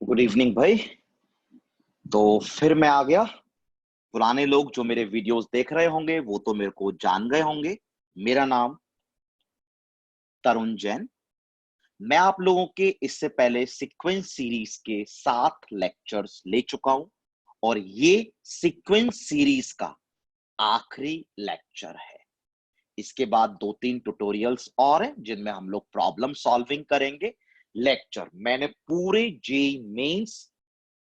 Good evening भाई। तो फिर मैं आ गया। पुराने लोग जो मेरे वीडियोस देख रहे होंगे वो तो मेरे को जान गए होंगे। मेरा नाम तरुण जैन। मैं आप लोगों के इससे पहले सीक्वेंस सीरीज के 7 लेक्चर्स ले चुका हूं और ये सीक्वेंस सीरीज का आखिरी लेक्चर है। इसके बाद 2-3 ट्यूटोरियल्स और हैं जिनमें हम लोग प्रॉब्लम सॉल्विंग करेंगे। लेक्चर मैंने पूरे जेई मेंस,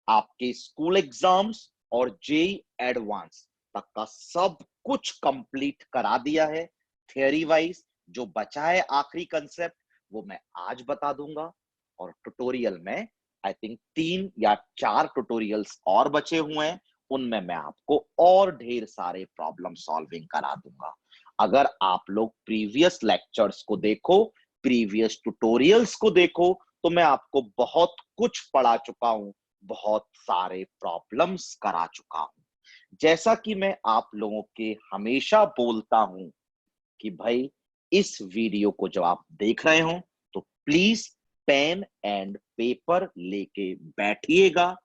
आपके स्कूल एग्जाम्स और जेई एडवांस तक का सब कुछ कंप्लीट करा दिया है। थियरी वाइज जो बचा है आखिरी कंसेप्ट वो मैं आज बता दूंगा। और ट्यूटोरियल में आई थिंक 3 या 4 ट्यूटोरियल्स और बचे हुए हैं। उनमें मैं आपको और ढेर सारे प्रॉब्लम सॉल्विंग करा दूंगा। अगर आप लोग प्रीवियस लेक्चर्स को देखो, प्रीवियस ट्यूटोरियल्स को देखो, तो मैं आपको बहुत कुछ पढ़ा चुका हूं, बहुत सारे प्रॉब्लम्स करा चुका हूं। जैसा कि मैं आप लोगों के हमेशा बोलता हूं कि भाई इस वीडियो को जब आप देख रहे हो तो प्लीज पेन एंड पेपर लेके बैठिएगा।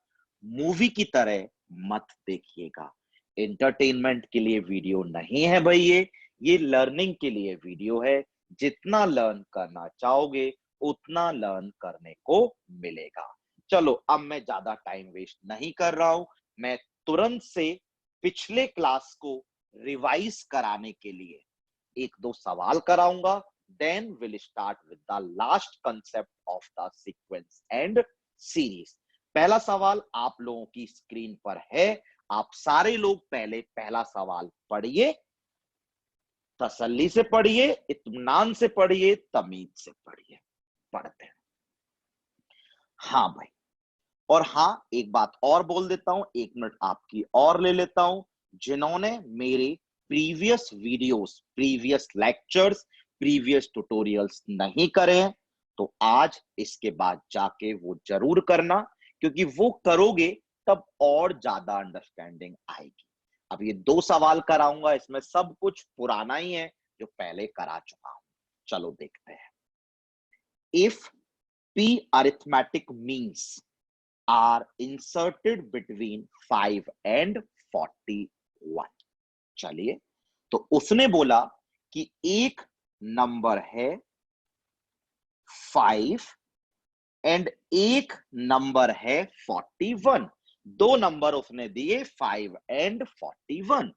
मूवी की तरह मत देखिएगा। एंटरटेनमेंट के लिए वीडियो नहीं है भाई, ये लर्निंग के लिए वीडियो है। जितना लर्न करना चाहोगे उतना लर्न करने को मिलेगा। चलो अब मैं ज्यादा टाइम वेस्ट नहीं कर रहा हूं। मैं तुरंत से पिछले क्लास को रिवाइज कराने के लिए 1-2 सवाल कराऊंगा। Then will start with the last concept of the sequence and series. पहला सवाल आप लोगों की स्क्रीन पर है। आप सारे लोग पहले पहला सवाल पढ़िए, तसल्ली से पढ़िए, इत्मीनान से पढ़िए, तमीज से पढ़िए। पढ़ते हैं। हाँ भाई। और हाँ, एक बात और बोल देता हूं, 1 मिनट आपकी और ले लेता हूं। जिन्होंने मेरे previous videos, previous lectures, previous tutorials नहीं करे हैं तो आज इसके बाद जाके वो जरूर करना, क्योंकि वो करोगे तब और ज्यादा अंडरस्टैंडिंग आएगी। अब ये 2 सवाल कराऊंगा, इसमें सब कुछ पुराना ही है जो पहले करा चुका हूं। चलो देखते हैं। If p arithmetic means are inserted between 5 and 41। चलिए, तो उसने बोला कि एक नंबर है 5 एंड एक नंबर है 41। 2 नंबर उसने दिए 5 एंड 41।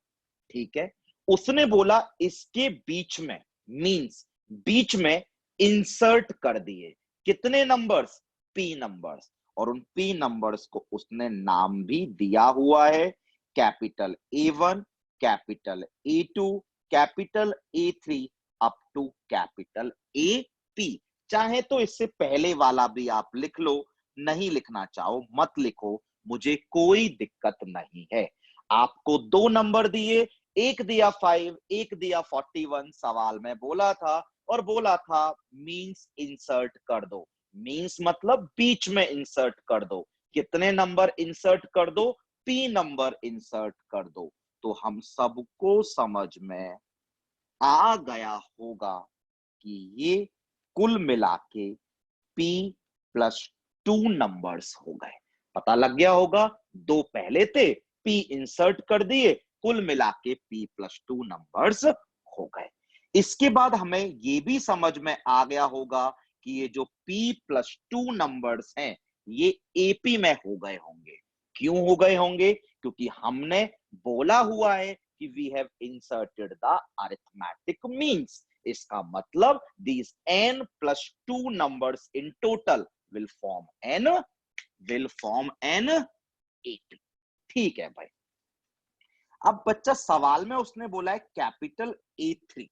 ठीक है। उसने बोला इसके बीच में, मींस बीच में इंसर्ट कर दिए कितने नंबर्स? P numbers. और उन पी नंबर्स को उसने नाम भी दिया हुआ है, capital A1, capital A2, capital A3 up to capital AP। चाहे तो इससे पहले वाला भी आप लिख लो, नहीं लिखना चाहो मत लिखो, मुझे कोई दिक्कत नहीं है। आपको 2 नंबर दिए, एक दिया 5, एक दिया 41। सवाल में बोला था और बोला था मींस इंसर्ट कर दो। मींस मतलब बीच में इंसर्ट कर दो। कितने नंबर इंसर्ट कर दो? पी नंबर इंसर्ट कर दो। तो हम सबको समझ में आ गया होगा कि ये कुल मिला के P+2 नंबर्स हो गए। पता लग गया होगा, 2 पहले थे, P इंसर्ट कर दिए, कुल मिला के P+2 नंबर्स हो गए। इसके बाद हमें ये भी समझ में आ गया होगा कि ये जो P+2 नंबर्स हैं ये AP में हो गए होंगे। क्यों हो गए होंगे? क्योंकि हमने बोला हुआ है कि we have inserted the arithmetic means. इसका मतलब these n+2 numbers in total will form an AP। ठीक है भाई। अब बच्चा सवाल में उसने बोला है कैपिटल A3।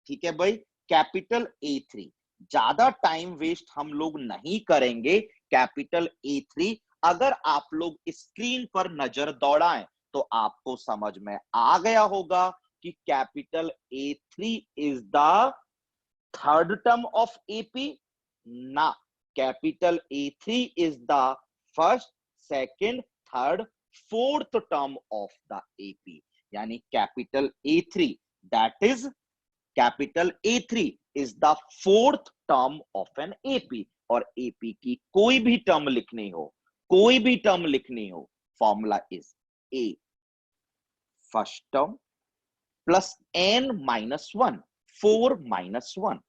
ठीक है भाई, कैपिटल A3। ज्यादा टाइम वेस्ट हम लोग नहीं करेंगे। कैपिटल A3 अगर आप लोग स्क्रीन पर नजर दौड़ाएं तो आपको समझ में आ गया होगा कि capital A3 is the third term of AP ना। Capital A3 is the first, second, third, fourth term of the AP। यानी capital A3 that is capital A3 is the fourth term of an AP। और AP की कोई भी term लिखनी हो कोई भी टर्म लिखनी हो, formula is a first term plus n minus 1, 4 minus 1,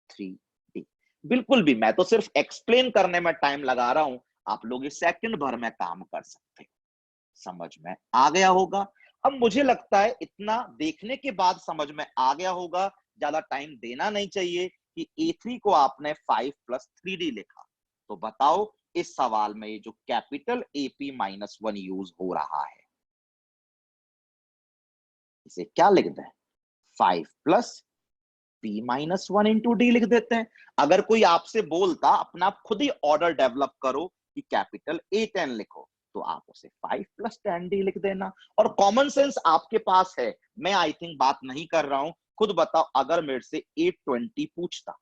3d। बिल्कुल भी, मैं तो सिर्फ एक्सप्लेन करने में टाइम लगा रहा हूं, आप लोग इस सेकंड भर में काम कर सकते हो। समझ में आ गया होगा। अब मुझे लगता है इतना देखने के बाद समझ में आ गया होगा, ज्यादा टाइम देना नहीं चाहिए कि A3 को आपने 5 प्लस 3d लिखा। तो बताओ इस सवाल में ये जो कैपिटल AP माइनस 1 यूज हो रहा है, इसे क्या लिख दें? 5 plus P minus 1 into D लिख देते हैं। अगर कोई आपसे बोलता अपना आप खुद ही ऑर्डर डेवलप करो कि कैपिटल A10 लिखो, तो आप उसे 5 प्लस 10d लिख देना। और कॉमन सेंस आपके पास है, मैं आई थिंक बात नहीं कर रहा हूं। खुद बताओ अगर मेरे से A20 पूछता,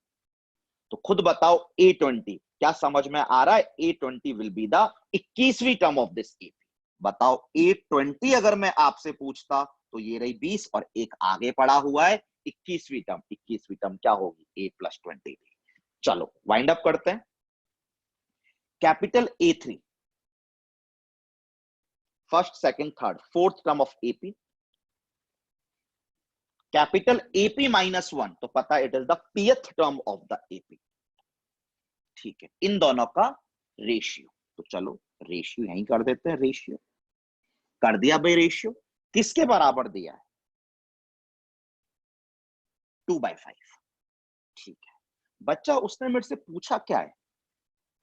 तो खुद बताओ A20 क्या समझ में आ रहा है? A20 विल बी द 21वीं टर्म ऑफ दिस AP। बताओ A20 अगर मैं आपसे पूछता, तो ये रही 20 और एक आगे पड़ा हुआ है 21वीं टर्म। 21वीं टर्म क्या होगी? A plus 20। चलो वाइंड अप करते हैं। Capital A3 first second third fourth term of AP। Capital AP minus 1 तो पता है it is the pth term of the AP। ठीक है, इन दोनों का रेशियो। तो चलो रेशियो यहीं कर देते हैं। रेशियो कर दिया भाई। रेशियो किसके बराबर दिया है? 2/5। ठीक है बच्चा, उसने मेरे से पूछा क्या है?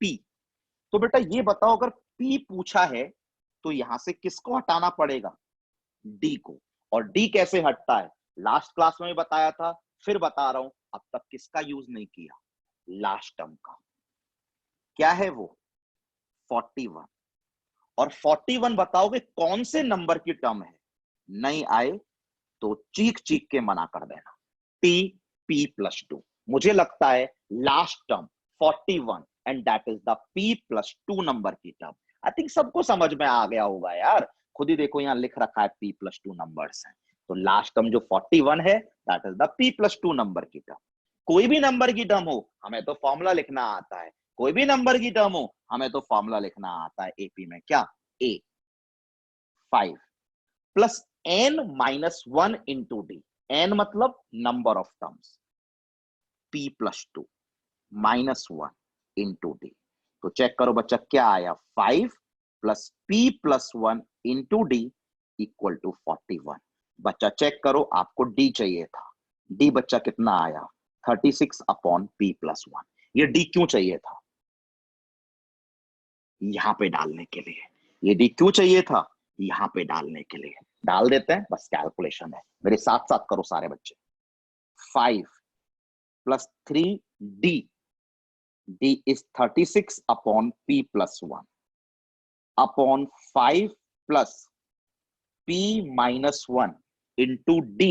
P। तो बेटा ये बताओ, अगर P पूछा है तो यहां से किसको हटाना पड़ेगा? D को। और D कैसे हटता है? लास्ट क्लास में भी बताया था, फिर बता रहा हूं। अब तक किसका यूज नहीं किया? लास्ट टर्म का। क्या है वो? 41। और 41 बताओगे कौन से नंबर की टर्म है? नहीं आए तो चीख चीख के मना कर देना। T P plus 2। मुझे लगता है last term 41 and that is the P plus 2 number की टर्म। आई थिंक सबको समझ में आ गया होगा यार। खुद ही देखो यहां लिख रखा है P प्लस 2 नंबर्स हैं। तो लास्ट टर्म जो 41 है that is the P plus 2 number की टर्म। कोई भी नंबर की टर्म हो, हमें तो फॉर्मूला लिखना आता है। कोई भी नंबर की टर्म हो, हमें तो फॉर्मूला लिखना आता है। AP में क्या? A 5 plus n minus 1 into D. n मतलब number of terms. P plus 2 minus 1 into D. तो चेक करो बच्चा क्या आया? 5 plus P plus 1 into D equal to 41। बच्चा चेक करो, आपको D चाहिए था। D बच्चा कितना आया? 36 अपॉन P प्लस 1। ये D क्यों चाहिए था? यहां पे डालने के लिए। ये D क्यों चाहिए था? यहां पे डालने के लिए। डाल देते हैं, बस कैलकुलेशन है। मेरे साथ साथ करो सारे बच्चे। 5 plus 3D। D is 36 upon P plus 1 upon 5 plus P minus 1 into D।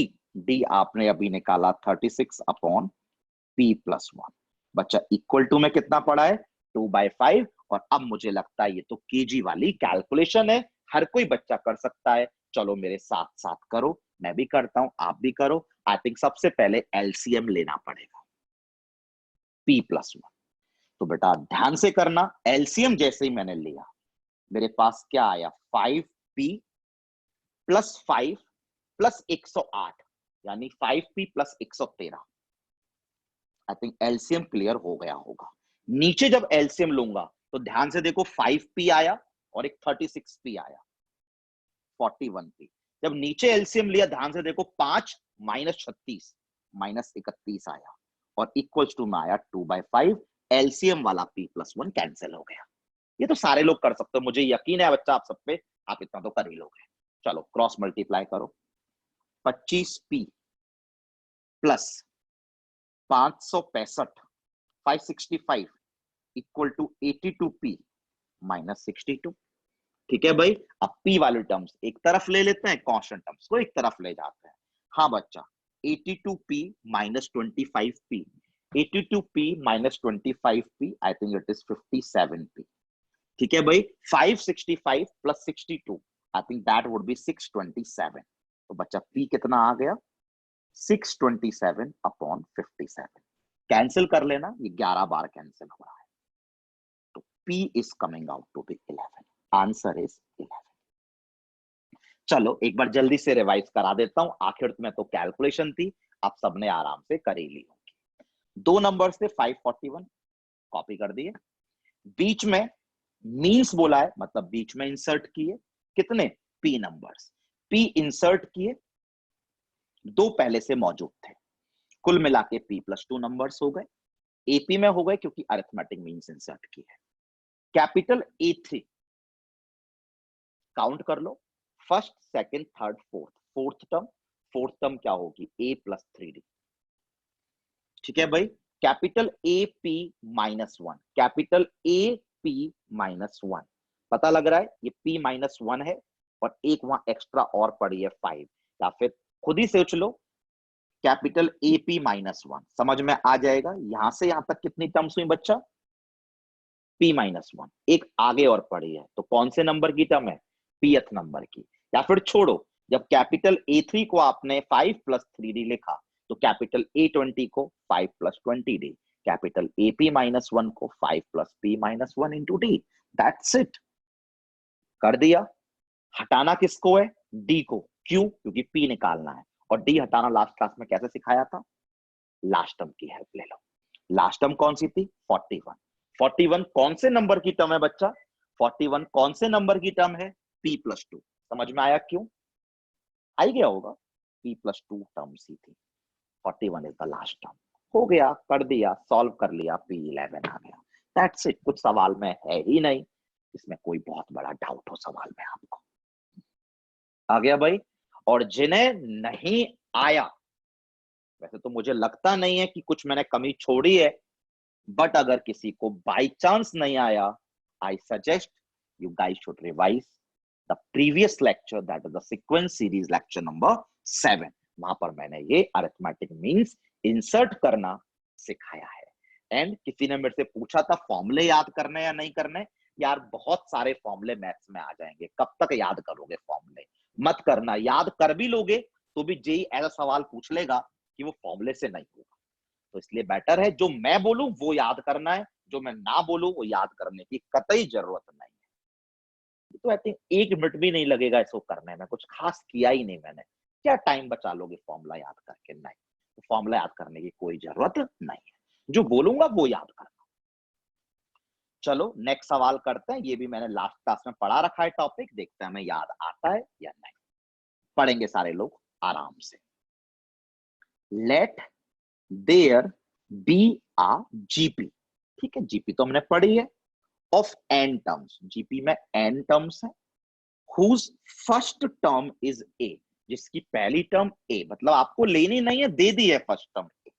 D आपने अभी निकाला 36 अपॉन P प्लस 1। बच्चा इक्वल टू में कितना पड़ा है? 2/5। और अब मुझे लगता है ये तो केजी वाली कैलकुलेशन है, हर कोई बच्चा कर सकता है। चलो मेरे साथ साथ करो, मैं भी करता हूं, आप भी करो। आई थिंक सबसे पहले एलसीएम लेना पड़ेगा P प्लस 1। तो बेटा ध्यान से करना, एलसीएम जैसे ही मैंने लिया, मेरे पास क्या आया? 5P प्लस 5 प्लस 108, यानी 5P plus 113। I think LCM clear हो गया होगा। नीचे जब एलसीएम लूंगा तो ध्यान से देखो, 5P आया और एक 36P आया, 41P। जब नीचे एलसीएम लिया ध्यान से देखो, 5 माइनस 36 माइनस 31 आया और इक्वल्स टू में आया 2/5। एलसीएम वाला P प्लस 1 कैंसिल हो गया। ये तो सारे लोग कर सकते हो, मुझे यकीन है बच्चा आप सब पे, आप इतना तो कर ही लोगे। चलो क्रॉस मल्टीप्लाई करो। 25P plus 565 565 equal to 82P minus 62। ठीक है भाई, अब P वाले टर्म्स एक तरफ ले लेते हैं, कांस्टेंट टर्म्स को एक तरफ ले जाते हैं। हाँ बच्चा, 82P minus 25P, 82P minus 25P, I think it is 57P। ठीक है भाई, 565 plus 62, I think that would be 627। तो बच्चा P कितना आ गया? 627 अपॉन 57। कैंसिल कर लेना, ये 11 बार कैंसिल हो रहा है। तो P is coming out to be 11. Answer is 11. चलो एक बार जल्दी से रिवाइज करा देता हूं, आखिर में तो कैलकुलेशन थी, आप सबने आराम से कर ही ली होगी। दो नंबर थे 541, कॉपी कर दिए। बीच में मीन्स बोला है, मतलब बीच में इंसर्ट किए कितने P नंबर्स, P इंसर्ट किए, दो पहले से मौजूद थे, कुल मिला के P+2 नंबर्स हो गए, AP में हो गए क्योंकि अरिथमेटिक मीन्स इंसर्ट की है। कैपिटल A3 काउंट कर लो, first second third fourth term क्या होगी A+3D, ठीक है भाई। कैपिटल AP -1, कैपिटल AP -1, पता लग रहा है ये P-1 है और एक वहां एक्स्ट्रा और पड़ी है 5, या फिर खुद ही सोच लो कैपिटल AP -1, समझ में आ जाएगा। यहां से यहां तक कितनी टर्म्स हुई बच्चा, P-1, एक आगे और पड़ी है, तो कौन से नंबर की टर्म है, Pth नंबर की। या फिर छोड़ो, जब कैपिटल A3 को आपने 5+3D लिखा तो कैपिटल A20 को 5+20D, कैपिटल AP-1 को 5+P-1 into D, that's it, कर दिया। हटाना किसको है, D को, क्यों, क्योंकि P निकालना है, और D हटाना लास्ट क्लास में कैसे सिखाया था, लास्ट टर्म की हेल्प ले लो। लास्ट टर्म कौन सी थी, 41, 41 कौन से नंबर की टर्म है बच्चा, 41 कौन से नंबर की टर्म है, P+2, समझ में आया क्यों, आ ही गया होगा, P+2 टर्म सी थी, 41 इज द लास्ट टर्म, हो गया, कर दिया, सॉल्व कर लिया, P11 आ गया, दैट्स इट। कुछ सवाल में है ही नहीं, इसमें कोई बहुत बड़ा डाउट हो सवाल में आपको, आ गया भाई। और जिन्हें नहीं आया, वैसे तो मुझे लगता नहीं है कि कुछ मैंने कमी छोड़ी है, बट अगर किसी को बाय चांस नहीं आया, I suggest you guys should revise the previous lecture, that is the sequence series lecture number 7, वहां पर मैंने ये अरिथमेटिक मीन्स इंसर्ट करना सिखाया है। एंड किसी ने मेरे से पूछा था फॉर्मूले याद करने या नहीं करने, यार बहुत सारे फॉर्मूले मैथ्स में आ जाएंगे, कब तक याद करोगे फॉर्मूले, मत करना, याद कर भी लोगे तो भी जेई ऐसा सवाल पूछ लेगा कि वो फॉर्मूले से नहीं होगा, तो इसलिए बेटर है जो मैं बोलूं वो याद करना है, जो मैं ना बोलूं वो याद करने की कतई जरूरत नहीं है। तो आई थिंक 1 मिनट भी नहीं लगेगा इसको करने में, कुछ खास किया ही नहीं मैंने, क्या टाइम बचा लोगे फॉर्मूला याद करके, नहीं, तो फॉर्मूला याद करने की कोई जरूरत नहीं है, जो बोलूंगा वो याद करना। चलो नेक्स्ट सवाल करते हैं, ये भी मैंने लास्ट क्लास में पढ़ा रखा है टॉपिक, देखते हैं हमें याद आता है या नहीं, पढ़ेंगे सारे लोग आराम से। Let there be a GP, ठीक है, जीपी तो हमने पढ़ी है, ऑफ एन टर्म्स, जीपी में एन टर्म्स है, whose first term is A, जिसकी पहली टर्म ए, मतलब आपको लेनी नहीं है, दे दी है first term A,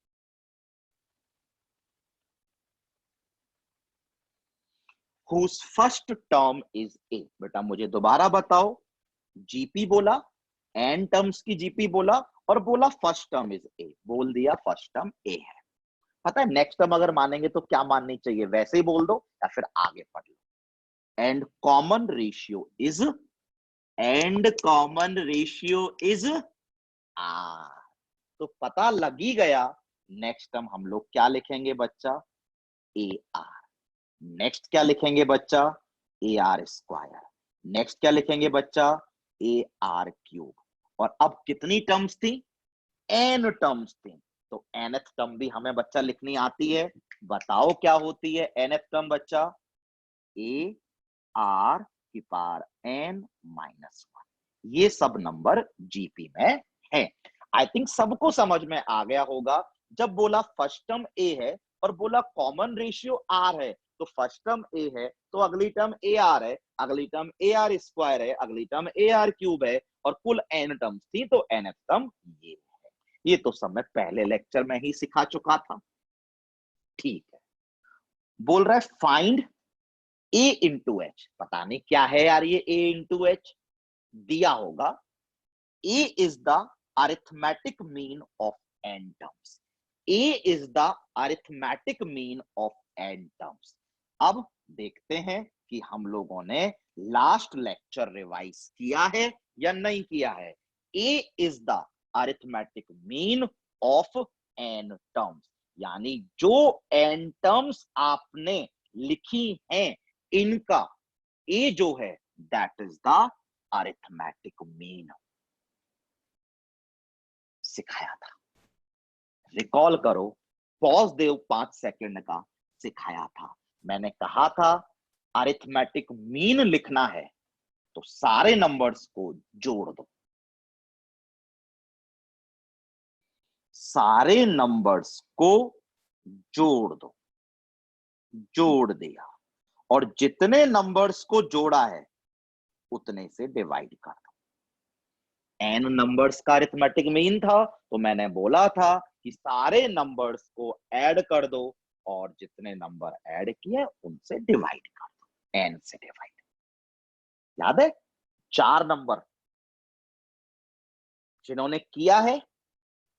whose first term is A, बेटा मुझे दोबारा बताओ, जीपी बोला, एन टर्म्स की जीपी बोला, और बोला फर्स्ट टर्म इज ए, बोल दिया फर्स्ट टर्म ए है। पता है नेक्स्ट टर्म अगर मानेंगे तो क्या माननी चाहिए, वैसे ही बोल दो या फिर आगे पढ़ लो, and common ratio is, and common ratio is R, तो पता लग ही गया नेक्स्ट टर्म हम लोग क्या लिखेंगे बच्चा, ए आर। नेक्स्ट क्या लिखेंगे बच्चा, ए आर स्क्वायर, नेक्स्ट क्या लिखेंगे बच्चा, ए आर क्यूब, और अब कितनी टर्म्स थी, एन टर्म्स थी, तो nth टर्म भी हमें बच्चा लिखनी आती है, बताओ क्या होती है nth टर्म बच्चा, ए आर की पावर n-1, ये सब नंबर जीपी में है। आई थिंक सबको समझ में आ गया होगा, जब बोला फर्स्ट टर्म ए है और बोला कॉमन रेशियो आर है, तो फर्स्ट टर्म ए है तो अगली टर्म ए आर है, अगली टर्म ए आर स्क्वायर है, अगली टर्म ए आर क्यूब है, और कुल एन टर्म्स थी, तो nth टर्म ये है। ये तो सब मैं पहले लेक्चर में ही सिखा चुका था, ठीक है। बोल रहा है फाइंड ए इंटू एच, पता नहीं क्या है यार ये ए इंटू एच, दिया होगा A is the arithmetic mean of N terms, A is the arithmetic mean of N terms. अब देखते हैं कि हम लोगों ने लास्ट लेक्चर रिवाइज किया है या नहीं किया है। A is the arithmetic mean of N terms, यानी जो एन टर्म्स आपने लिखी हैं इनका ए जो है that is the arithmetic mean सिखाया था। रिकॉल करो, पॉज दो 5 सेकंड का, सिखाया था। मैंने कहा था अरिथमेटिक मीन लिखना है तो सारे नंबर्स को जोड़ दो, सारे नंबर्स को जोड़ दो, जोड़ दिया, और जितने नंबर्स को जोड़ा है उतने से डिवाइड कर दो। एन नंबर्स का अरिथमेटिक मीन था तो मैंने बोला था कि सारे नंबर्स को ऐड कर दो और जितने नंबर ऐड किए उनसे डिवाइड कर दो, एन से डिवाइड। याद है 4 नंबर जिन्होंने किया है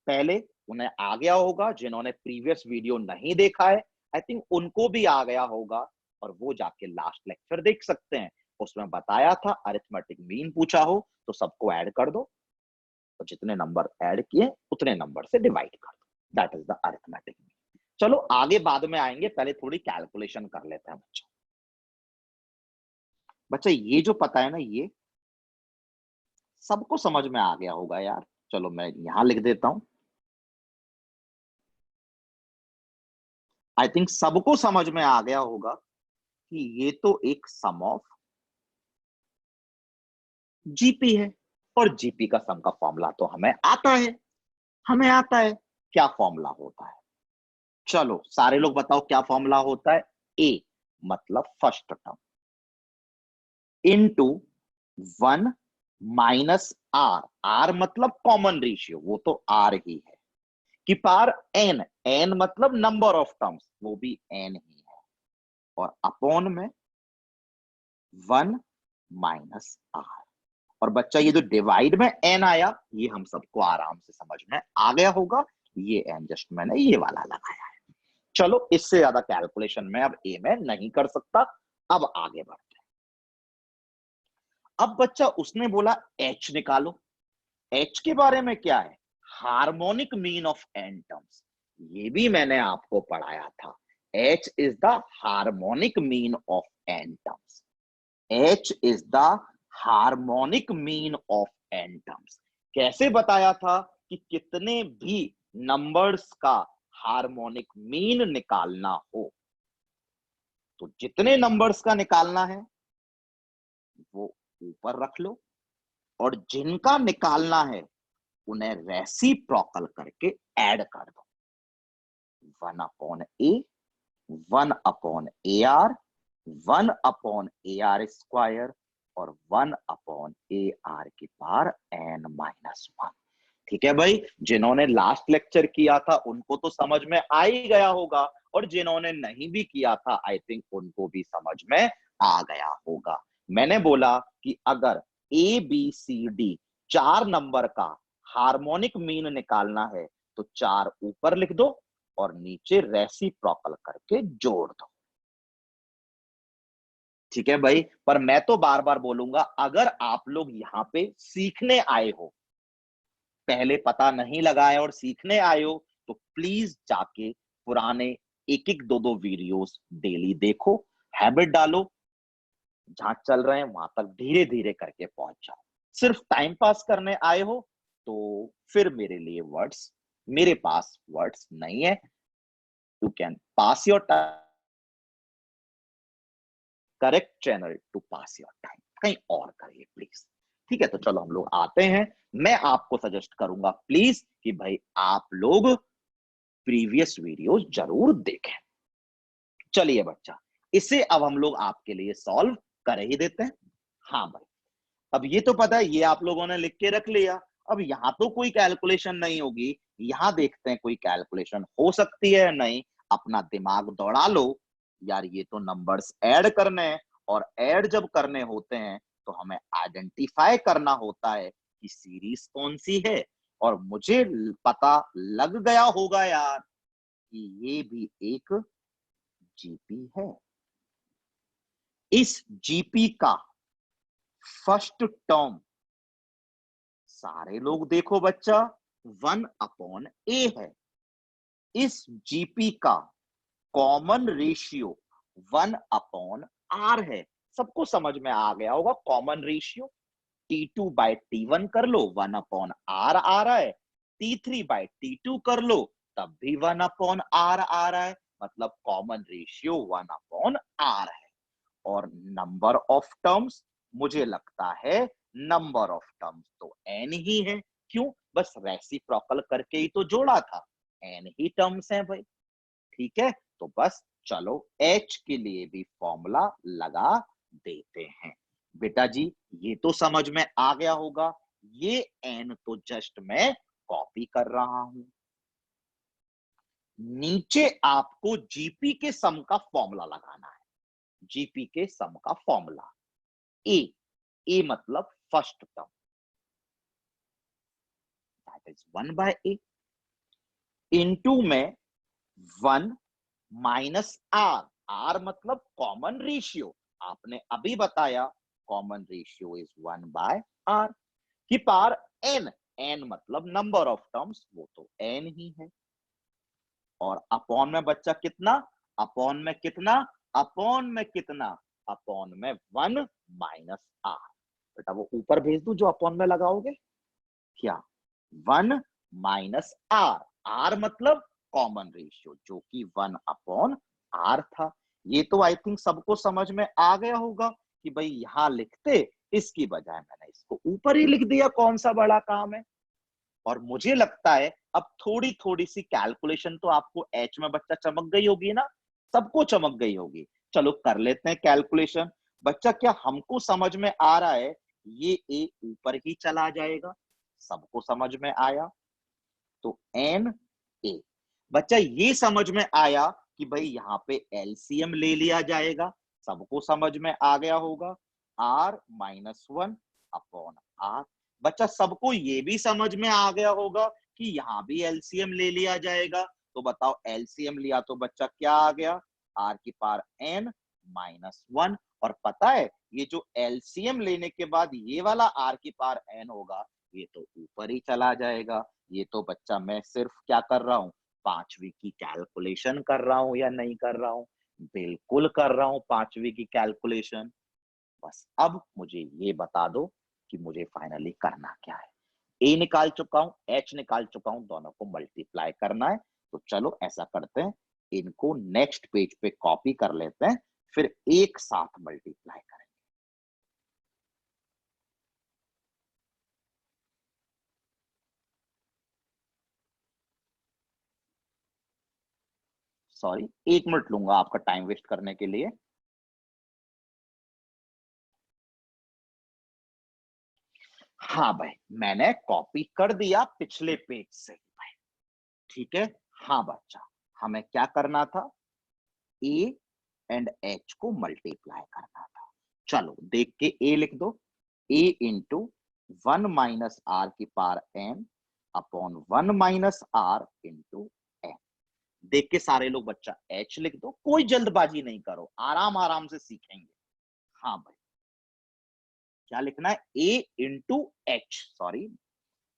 पहले उन्हें आ गया होगा, जिन्होंने प्रीवियस वीडियो नहीं देखा है आई थिंक उनको भी आ गया होगा, और वो जाके लास्ट लेक्चर देख सकते हैं। उसमें बताया था अरिथमेटिक मीन पूछा हो तो सबको ऐड कर दो और जितने नंबर ऐड किए उतने नंबर से डिवाइड कर दो, that is the arithmetic mean. चलो आगे बाद में आएंगे, पहले थोड़ी कैलकुलेशन कर लेते हैं बच्चा। बच्चा ये जो पता है ना, ये सबको समझ में आ गया होगा यार। चलो मैं यहां लिख देता हूं, आई थिंक सबको समझ में आ गया होगा कि ये तो एक सम ऑफ जीपी है, और जीपी का सम का फॉर्मूला तो हमें आता है, हमें आता है क्या फॉर्मूला होता है। चलो सारे लोग बताओ क्या फॉर्मूला होता है। ए मतलब first term into 1 minus R, R मतलब कॉमन रेशियो, वो तो आर ही है, कि पार एन, एन मतलब नंबर ऑफ टर्म्स, वो भी एन ही है, और अपॉन में 1 माइनस आर। और बच्चा ये जो डिवाइड में एन आया ये हम सबको आराम से समझ में आ गया होगा, ये एन जस्ट मैंने ये वाला लगाया है। चलो इससे ज्यादा कैलकुलेशन में अब ए में नहीं कर सकता, अब आगे बढ़ते हैं। अब बच्चा उसने बोला एच निकालो, एच के बारे में क्या है, harmonic mean of N terms, ये भी मैंने आपको पढ़ाया था। H is the harmonic mean of N terms, H is the harmonic mean of N terms. कैसे बताया था कि कितने भी नंबर्स का हार्मोनिक मीन निकालना हो तो जितने नंबर्स का निकालना है वो ऊपर रख लो, और जिनका निकालना है उन्हें रेसिप्रोकल करके ऐड कर दो। 1 upon A, 1 upon A R, 1 upon A R square, और 1 अपॉन ए आर की पावर एन माइनस 1। ठीक है भाई, जिन्होंने लास्ट लेक्चर किया था उनको तो समझ में आ ही गया होगा, और जिन्होंने नहीं भी किया था आई थिंक उनको भी समझ में आ गया होगा। मैंने बोला कि अगर ए बी सी डी 4 नंबर का हार्मोनिक मीन निकालना है तो 4 ऊपर लिख दो और नीचे रेसिप्रोकल करके जोड़ दो। ठीक है भाई, पर मैं तो बार बार बोलूंगा अगर आप लोग यहां पे सीखने आए हो, पहले पता नहीं लगाए और सीखने आए हो, तो प्लीज जाके पुराने एक एक दो दो वीडियोस डेली देखो, हैबिट डालो, जहां चल रहे हैं वहां तक धीरे धीरे करके पहुंच जाओ। सिर्फ टाइम पास करने आए हो तो फिर मेरे लिए वर्ड्स, मेरे पास वर्ड्स नहीं है। You can pass your time, correct channel to pass your time, कहीं और करिए प्लीज। ठीक है, तो चलो हम लोग आते हैं। मैं आपको सजेस्ट करूंगा प्लीज कि भाई आप लोग प्रीवियस वीडियोस जरूर देखें। चलिए बच्चा, इसे अब हम लोग आपके लिए सॉल्व कर ही देते हैं। हाँ भाई, अब ये तो पता है, ये आप लोगों ने लिख के रख लिया। अब यहाँ तो कोई कैलकुलेशन नहीं होगी, यहाँ देखते हैं कोई कैलकुलेशन हो सकती है या नहीं। अपना दिमाग दौड़ा लो यार, ये तो नंबर्स ऐड करने हैं, और ऐड जब करने होते हैं तो हमें आइडेंटिफाई करना होता है कि सीरीज कौन सी है। और मुझे पता लग गया होगा यार कि ये भी एक जीपी है। इस जीपी का फर्स्ट टर्म, सारे लोग देखो बच्चा, 1 अपॉन ए है। इस जीपी का कॉमन रेशियो 1 अपॉन आर है, सबको समझ में आ गया होगा। Common ratio T2 bye T1 कर लो, 1 अपॉन आर आ रहा है। T3 बाय T2 कर लो, तब भी 1 अपॉन आर आ रहा है। मतलब कॉमन रेशियो 1 अपॉन आर है। और नंबर ऑफ टर्म्स, मुझे लगता है नंबर ऑफ टर्म्स तो n ही है। क्यों? बस रेसिप्रोकल करके ही तो जोड़ा था, n ही टर्म्स हैं भाई। ठीक है, तो बस चलो h के लिए भी फॉर्मूला लगा देते हैं। बेटा जी ये तो समझ में आ गया होगा, ये n तो जस्ट मैं कॉपी कर रहा हूं। नीचे आपको जीपी के सम का फॉर्मूला लगाना है। जीपी के सम का फॉर्मूला ए मतलब first term, that is 1 by A, into में 1 माइनस आर, आर मतलब कॉमन रेशियो, आपने अभी बताया common ratio is 1 by R की पावर एन, एन मतलब नंबर ऑफ टर्म्स, वो तो एन ही है। और अपॉन में बच्चा कितना, अपॉन में कितना, अपॉन में कितना, अपॉन में 1 माइनस आर। बेटा वो ऊपर भेज दूं जो अपॉन में लगाओगे, क्या 1 माइनस आर, आर मतलब कॉमन रेशियो जो कि 1 अपॉन आर था। ये तो आई थिंक सबको समझ में आ गया होगा कि भाई यहां लिखते, इसकी बजाय मैंने इसको ऊपर ही लिख दिया, कौन सा बड़ा काम है। और मुझे लगता है अब थोड़ी थोड़ी सी कैलकुलेशन तो आपको एच में बच्चा चमक गई होगी ना, सबको चमक गई होगी। चलो कर लेते हैं कैलकुलेशन। बच्चा क्या हमको समझ में आ रहा है ये ए ऊपर ही चला जाएगा, सबको समझ में आया। तो एन ए, बच्चा ये समझ में आया कि भाई यहाँ पे एलसीएम ले लिया जाएगा, सबको समझ में आ गया होगा। आर माइनस 1 अपॉन आर, बच्चा सबको ये भी समझ में आ गया होगा कि यहाँ भी एलसीएम ले लिया जाएगा। तो बताओ एलसीएम लिया तो बच्चा क्या आ गया, आर की पावर एन माइनस 1। और पता है ये जो एलसीएम लेने के बाद ये वाला आर की पावर एन होगा, ये तो ऊपर ही चला जाएगा। ये तो बच्चा मैं सिर्फ क्या कर रहा हूं, पांचवी की कैलकुलेशन कर रहा हूं या नहीं कर रहा हूं, बिल्कुल कर रहा हूं पांचवी की कैलकुलेशन। बस अब मुझे ये बता दो कि मुझे फाइनली करना क्या है। ए निकाल चुका हूं, एच निकाल चुका हूं, दोनों को मल्टीप्लाई करना है। तो चलो ऐसा करते हैं, इनको नेक्स्ट पेज पे कॉपी कर लेते हैं, फिर एक साथ मल्टीप्लाई करें। सॉरी, 1 मिनट लूंगा आपका टाइम वेस्ट करने के लिए। हाँ भाई मैंने कॉपी कर दिया पिछले पेज से भाई, ठीक है। हाँ बच्चा, हमें क्या करना था, ए एंड एच को मल्टीप्लाई करना था। चलो देख के ए लिख दो, ए इंटू 1 माइनस आर की power N upon 1 minus R into N. देख के सारे लोग बच्चा एच लिख दो, कोई जल्दबाजी नहीं करो, आराम आराम से सीखेंगे। हाँ भाई क्या लिखना है, ए इंटू एच, सॉरी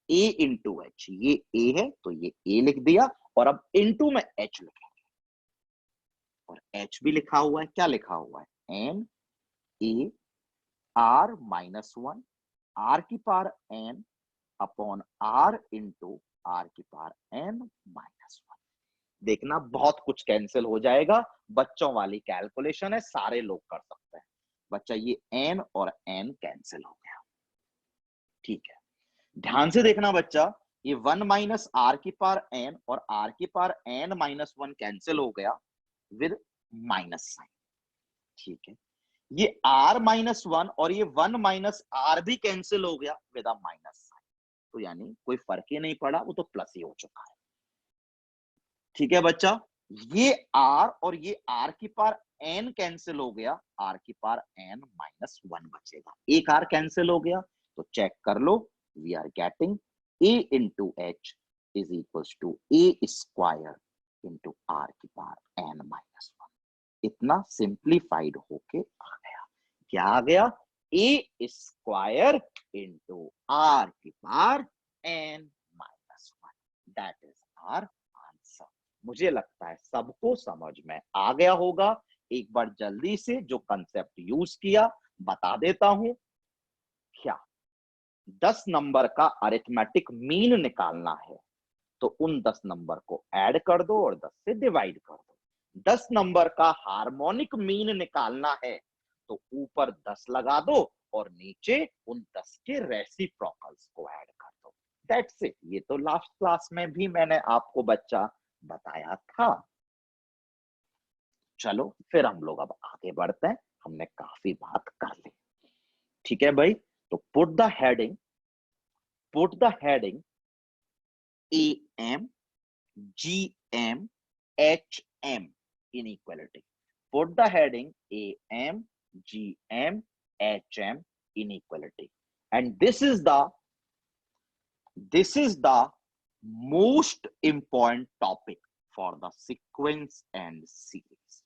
ए इंटू एच, ये ए है तो ये ए लिख दिया, और अब इंटू में एच लिखेंगे। और एच भी लिखा हुआ है, क्या लिखा हुआ है, N A R minus 1, R की power N upon R into R की पावर एन माइनस 1। देखना बहुत कुछ कैंसिल हो जाएगा, बच्चों वाली कैलकुलेशन है, सारे लोग कर सकते हैं। बच्चा ये एन और एन कैंसिल हो गया, ठीक है। ध्यान से देखना बच्चा, ये 1 माइनस आर की पावर एन और आर की पावर एन माइनस 1 कैंसिल हो गया विद माइनस साइन, ठीक है। ये आर माइनस 1 और ये 1 माइनस आर भी कैंसिल हो गया विद अ माइनस साइन, तो यानी कोई फर्क ही नहीं पड़ा, वो तो प्लस ही हो चुका है, ठीक है बच्चा। ये आर और ये आर की पावर एन कैंसिल हो गया, आर की पावर एन माइनस 1 बचेगा, एक आर कैंसिल हो गया। तो चेक कर लो, we are getting A into H is equal to A square into R की पावर एन माइनस 1। इतना सिंप्लीफाइड होके आ गया, क्या आ गया, ए स्क्वायर इंटू आर की power N minus 1, that is our answer. मुझे लगता है सबको समझ में आ गया होगा, एक बार जल्दी से जो कंसेप्ट यूज किया बता देता हूं। क्या 10 नंबर का अरिथमेटिक मीन निकालना है तो उन 10 नंबर को ऐड कर दो और 10 से डिवाइड कर दो। 10 नंबर का हार्मोनिक मीन निकालना है तो ऊपर 10 लगा दो और नीचे उन 10 के रेसिप्रोकल्स को ऐड कर दो। That's it. ये तो लास्ट क्लास में भी मैंने आपको बच्चा बताया था। चलो फिर हम लोग अब आगे बढ़ते हैं, हमने काफी बात कर ली। ठीक है भाई, तो put the heading AM GM HM inequality. Put the heading AM GM HM inequality, and this is the most important topic for the sequence and series.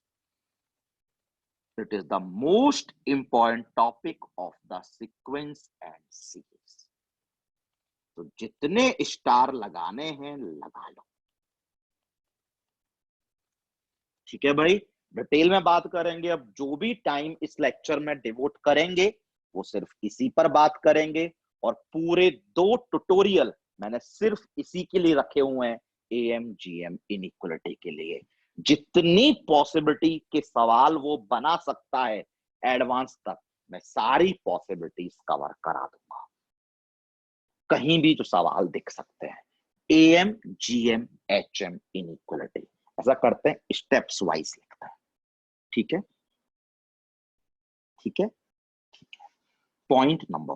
It is the most important topic of the sequence and series. तो जितने star लगाने हैं लगा लो। ठीक है भाई, detail में बात करेंगे। अब जो भी टाइम इस लेक्चर में डिवोट करेंगे वो सिर्फ इसी पर बात करेंगे, और पूरे 2 ट्यूटोरियल मैंने सिर्फ इसी के लिए रखे हुए हैं, AM GM इनइक्वालिटी के लिए। जितनी पॉसिबिलिटी के सवाल वो बना सकता है एडवांस तक, मैं सारी पॉसिबिलिटीज कवर करा दूंगा। कहीं भी जो सवाल दिख सकते हैं, AM GM HM इनइक्वालिटी, ऐसा करते हैं स्टेप्स वाइज लिखते हैं। ठीक है, ठीक है, ठीक है। Point number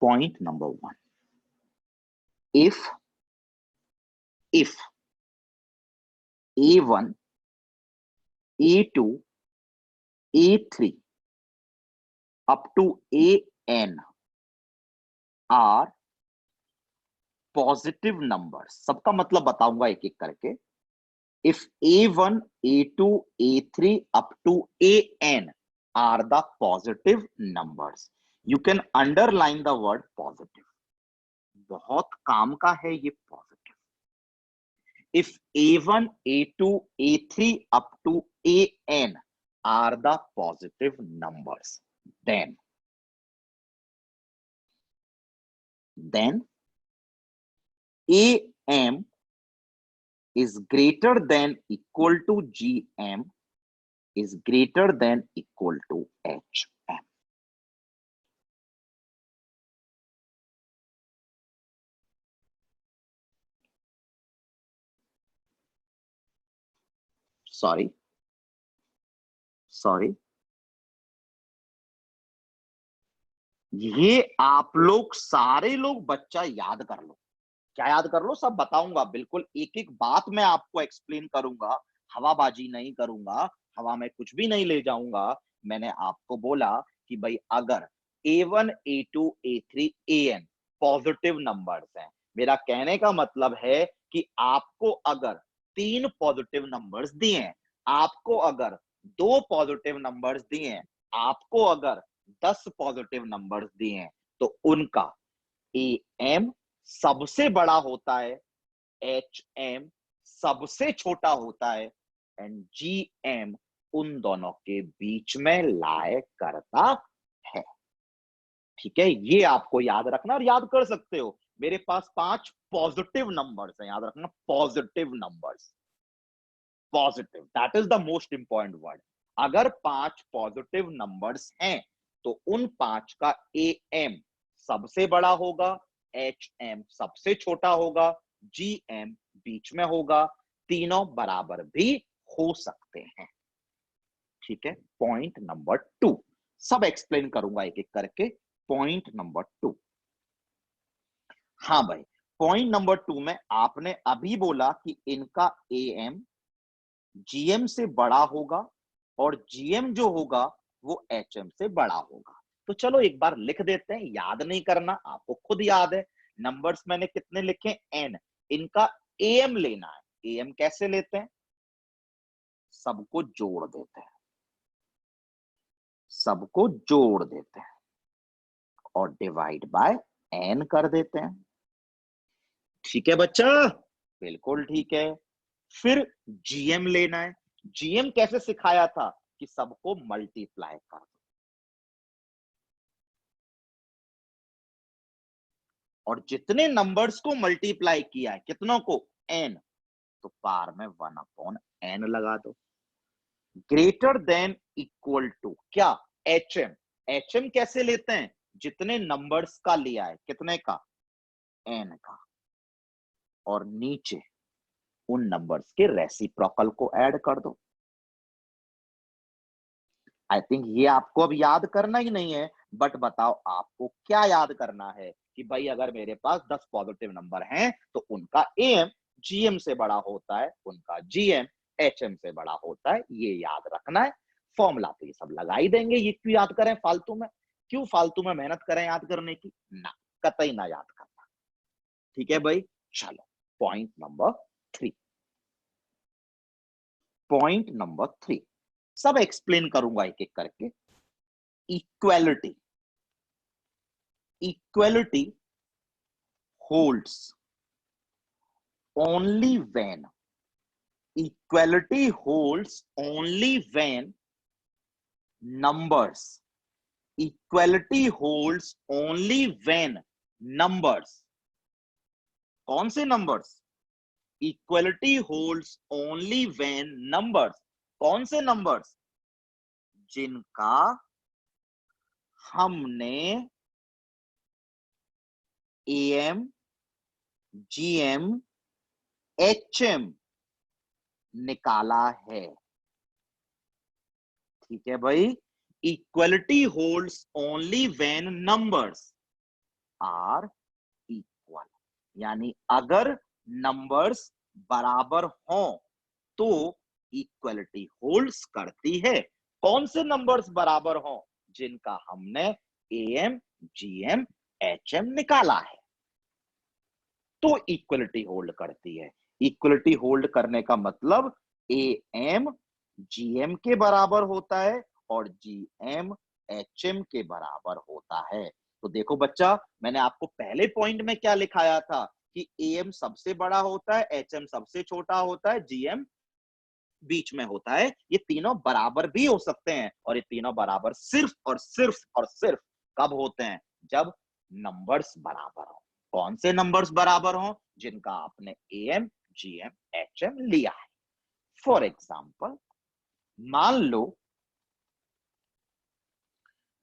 1, if A1 A2 A3 up to AN are positive numbers, सबका मतलब बताऊंगा एक एक करके। If A1 A2 A3 up to AN are the positive numbers, you can underline the word positive। बहुत काम का है ये positive. If A1 A2 A3 up to AN are the positive numbers, then AM is greater than equal to GM is greater than equal to HM। Sorry, ये आप लोग सारे लोग बच्चा याद कर लो। क्या याद कर लो? सब बताऊंगा, बिल्कुल एक एक बात मैं आपको एक्सप्लेन करूंगा, हवाबाजी नहीं करूंगा, हवा में कुछ भी नहीं ले जाऊंगा। मैंने आपको बोला कि भाई अगर A1 A2 A3 AN positive numbers हैं, मेरा कहने का मतलब है कि आपको अगर 3 पॉजिटिव नंबर्स दिए हैं, आपको अगर 2 पॉजिटिव नंबर्स दिए हैं, आपको अगर 10 पॉजिटिव नंबर्स दिए हैं, तो उनका AM सबसे बड़ा होता है, HM सबसे छोटा होता है, एंड GM उन दोनों के बीच में लाए करता है। ठीक है, ये आपको याद रखना, और याद कर सकते हो। मेरे पास 5 पॉजिटिव नंबर्स हैं, याद रखना, positive numbers. Positive, that is the most important word. अगर 5 पॉजिटिव नंबर्स हैं तो उन 5 का AM सबसे बड़ा होगा, HM सबसे छोटा होगा, GM बीच में होगा, तीनों बराबर भी हो सकते हैं। ठीक है, पॉइंट नंबर 2 सब एक्सप्लेन करूंगा एक एक करके। पॉइंट नंबर 2, हाँ भाई, पॉइंट नंबर 2 में आपने अभी बोला कि इनका AM GM से बड़ा होगा और GM जो होगा वो HM से बड़ा होगा। तो चलो एक बार लिख देते हैं, याद नहीं करना, आपको खुद याद है। नंबर्स मैंने कितने लिखे? N। इनका AM लेना है। AM कैसे लेते हैं? सबको जोड़ देते हैं, सबको जोड़ देते हैं और डिवाइड बाय N कर देते हैं। ठीक है बच्चा, बिल्कुल ठीक है। फिर GM लेना है, जीएम कैसे सिखाया था कि सबको मल्टीप्लाई कर दो, और जितने नंबर्स को मल्टीप्लाई किया है, कितनों को, एन, तो पार में 1/n लगा दो। ग्रेटर देन इक्वल टू क्या, एचएम। एचएम कैसे लेते हैं, जितने नंबर्स का लिया है, कितने का, एन का, और नीचे उन नंबर्स के रेसिप्रोकल को ऐड कर दो। आई थिंक ये आपको अब याद करना ही नहीं है, बट बताओ आपको क्या याद करना है कि भाई अगर मेरे पास 10 पॉजिटिव नंबर हैं तो उनका एएम जीएम से बड़ा होता है, उनका जीएम एचएम से बड़ा होता है, ये याद रखना है। फॉर्मूला तो ये सब लगा ही देंगे, ये क्यों याद करें फालतू में, क्यों फालतू में मेहनत करें याद करने की, ना, कतई ना याद करना। ठीक है भाई, चलो पॉइंट नंबर 3। पॉइंट नंबर 3 सब एक्सप्लेन करूंगा एक एक करके। Equality, equality holds only when, equality holds only when numbers, equality holds only when numbers, कौन से numbers, equality holds only when numbers, कौन से numbers, जिनका हमने एम जीएम एचएम निकाला है। ठीक है भाई, equality holds only when numbers are equal, यानी अगर नंबर्स बराबर हों तो इक्वलिटी होल्ड्स करती है। कौन से नंबर्स बराबर हों, जिनका हमने एएम जीएम एचएम निकाला है, तो इक्वलिटी होल्ड करती है। इक्वलिटी होल्ड करने का मतलब एएम जीएम के बराबर होता है और जीएम एचएम के बराबर होता है। तो देखो बच्चा, मैंने आपको पहले पॉइंट में क्या लिखाया था कि एएम सबसे बड़ा होता है, एचएम सबसे छोटा होता है, जीएम बीच में होता है। ये तीनों बराबर भी हो सकते हैं, और ये तीनों बराबर सिर्फ और सिर्फ और सिर्फ कब होते हैं, जब नंबर्स बराबर हो। कौन से नंबर्स बराबर हो, जिनका आपने एएम जीएम एचएम लिया है। फॉर एग्जाम्पल, मान लो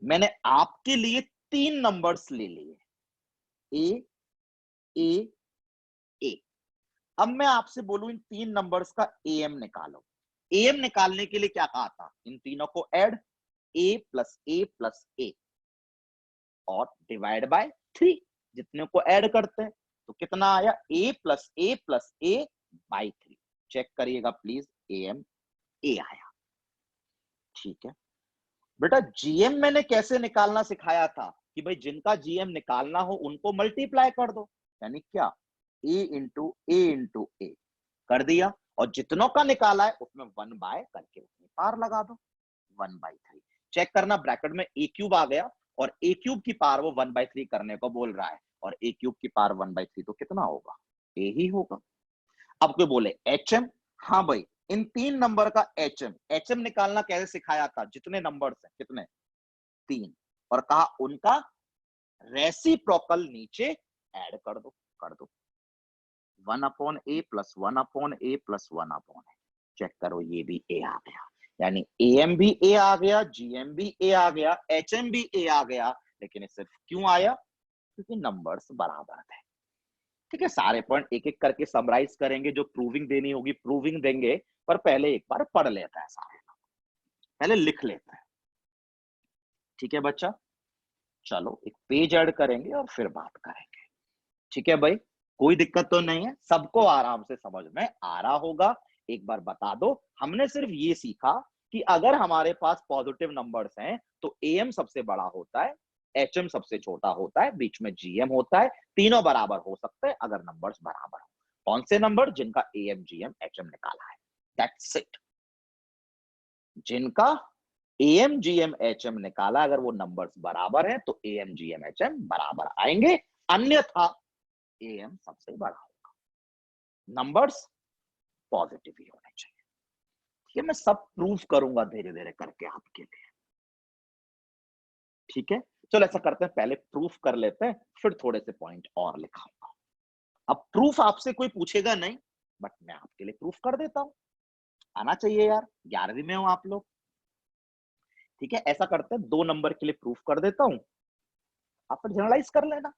मैंने आपके लिए 3 नंबर्स ले लिए, ए ए ए। अब मैं आपसे बोलूं इन 3 नंबर्स का एएम निकालो। एएम निकालने के लिए क्या कहा था, इन तीनों को ऐड, ए प्लस ए और डिवाइड बाय 3, जितने को ऐड करते हैं तो कितना आया, ए प्लस ए बाई 3। चेक करिएगा प्लीज, एएम ए आया। ठीक है बेटा, जीएम मैंने कैसे निकालना सिखाया था कि भाई जिनका जीएम निकालना हो उनको मल्टीप्लाई कर दो, यानी क्या, ए कर दिया, और जितनों का निकाला है उसमें 1 बाय करके उसमें पार लगा दो, 1/3। चेक करना, ब्रैकेट में ए क्यूब आ गया, और ए क्यूब की पार वो 1/3 करने को बोल रहा है, और ए क्यूब की पार 1/3 तो कितना होगा, ए ही होगा। अब कोई बोले एचएम, हाँ भाई इन 3 नंबर का एचएम निकालना कैसे सिखाया था, जितने नंबर्स हैं कितने, 3, और कहा उनका रेसिप्रोकल नीचे ऐड कर दो, 1/a plus 1/a plus 1/a। Check करो, ये भी ए आ गया, यानी एएम भी ए आ गया, जीएम भी ए आ गया, एचएम भी ए आ गया। लेकिन ये सिर्फ क्यों आया, क्योंकि नंबर्स बराबर थे। ठीक है, सारे पॉइंट एक एक करके समराइज करेंगे, जो प्रूविंग देनी होगी प्रूविंग देंगे, पर पहले एक बार पढ़ लेता है सारे, पहले लिख लेता है। ठीक है बच्चा, चलो एक पेज ऐड करेंगे और फिर बात करेंगे। ठीक है भाई, कोई दिक्कत तो नहीं है, सबको आराम से समझ में आ रहा होगा। एक बार बता दो, हमने सिर्फ ये सीखा कि अगर हमारे पास पॉजिटिव नंबर्स हैं तो एएम सबसे बड़ा होता है, एचएम सबसे छोटा होता है, बीच में जीएम होता है, तीनों बराबर हो सकते हैं अगर नंबर्स बराबर हो। कौन से नंबर, जिनका एएम जीएम एचएम निकाला है, दैट्स इट। जिनका एएम जीएम एचएम निकाला, अगर वो नंबर्स बराबर है तो एएम जीएम एचएम बराबर आएंगे, अन्यथा एएम सबसे बड़ा होगा। नंबर्स पॉजिटिव ही होने चाहिए। ये मैं सब प्रूफ करूंगा धीरे धीरे करके आपके लिए, ठीक है। चलो ऐसा करते हैं, पहले प्रूफ कर लेते हैं, फिर थोड़े से पॉइंट और लिखाऊंगा। अब प्रूफ आपसे कोई पूछेगा नहीं, बट मैं आपके लिए प्रूफ कर देता हूं। आना चाहिए यार, 11वीं में हो आप लोग, ठीक है। ऐसा करते हैं, 2 नंबर के लिए प्रूफ कर देता हूं, आप फिर जनरलाइज कर लेना,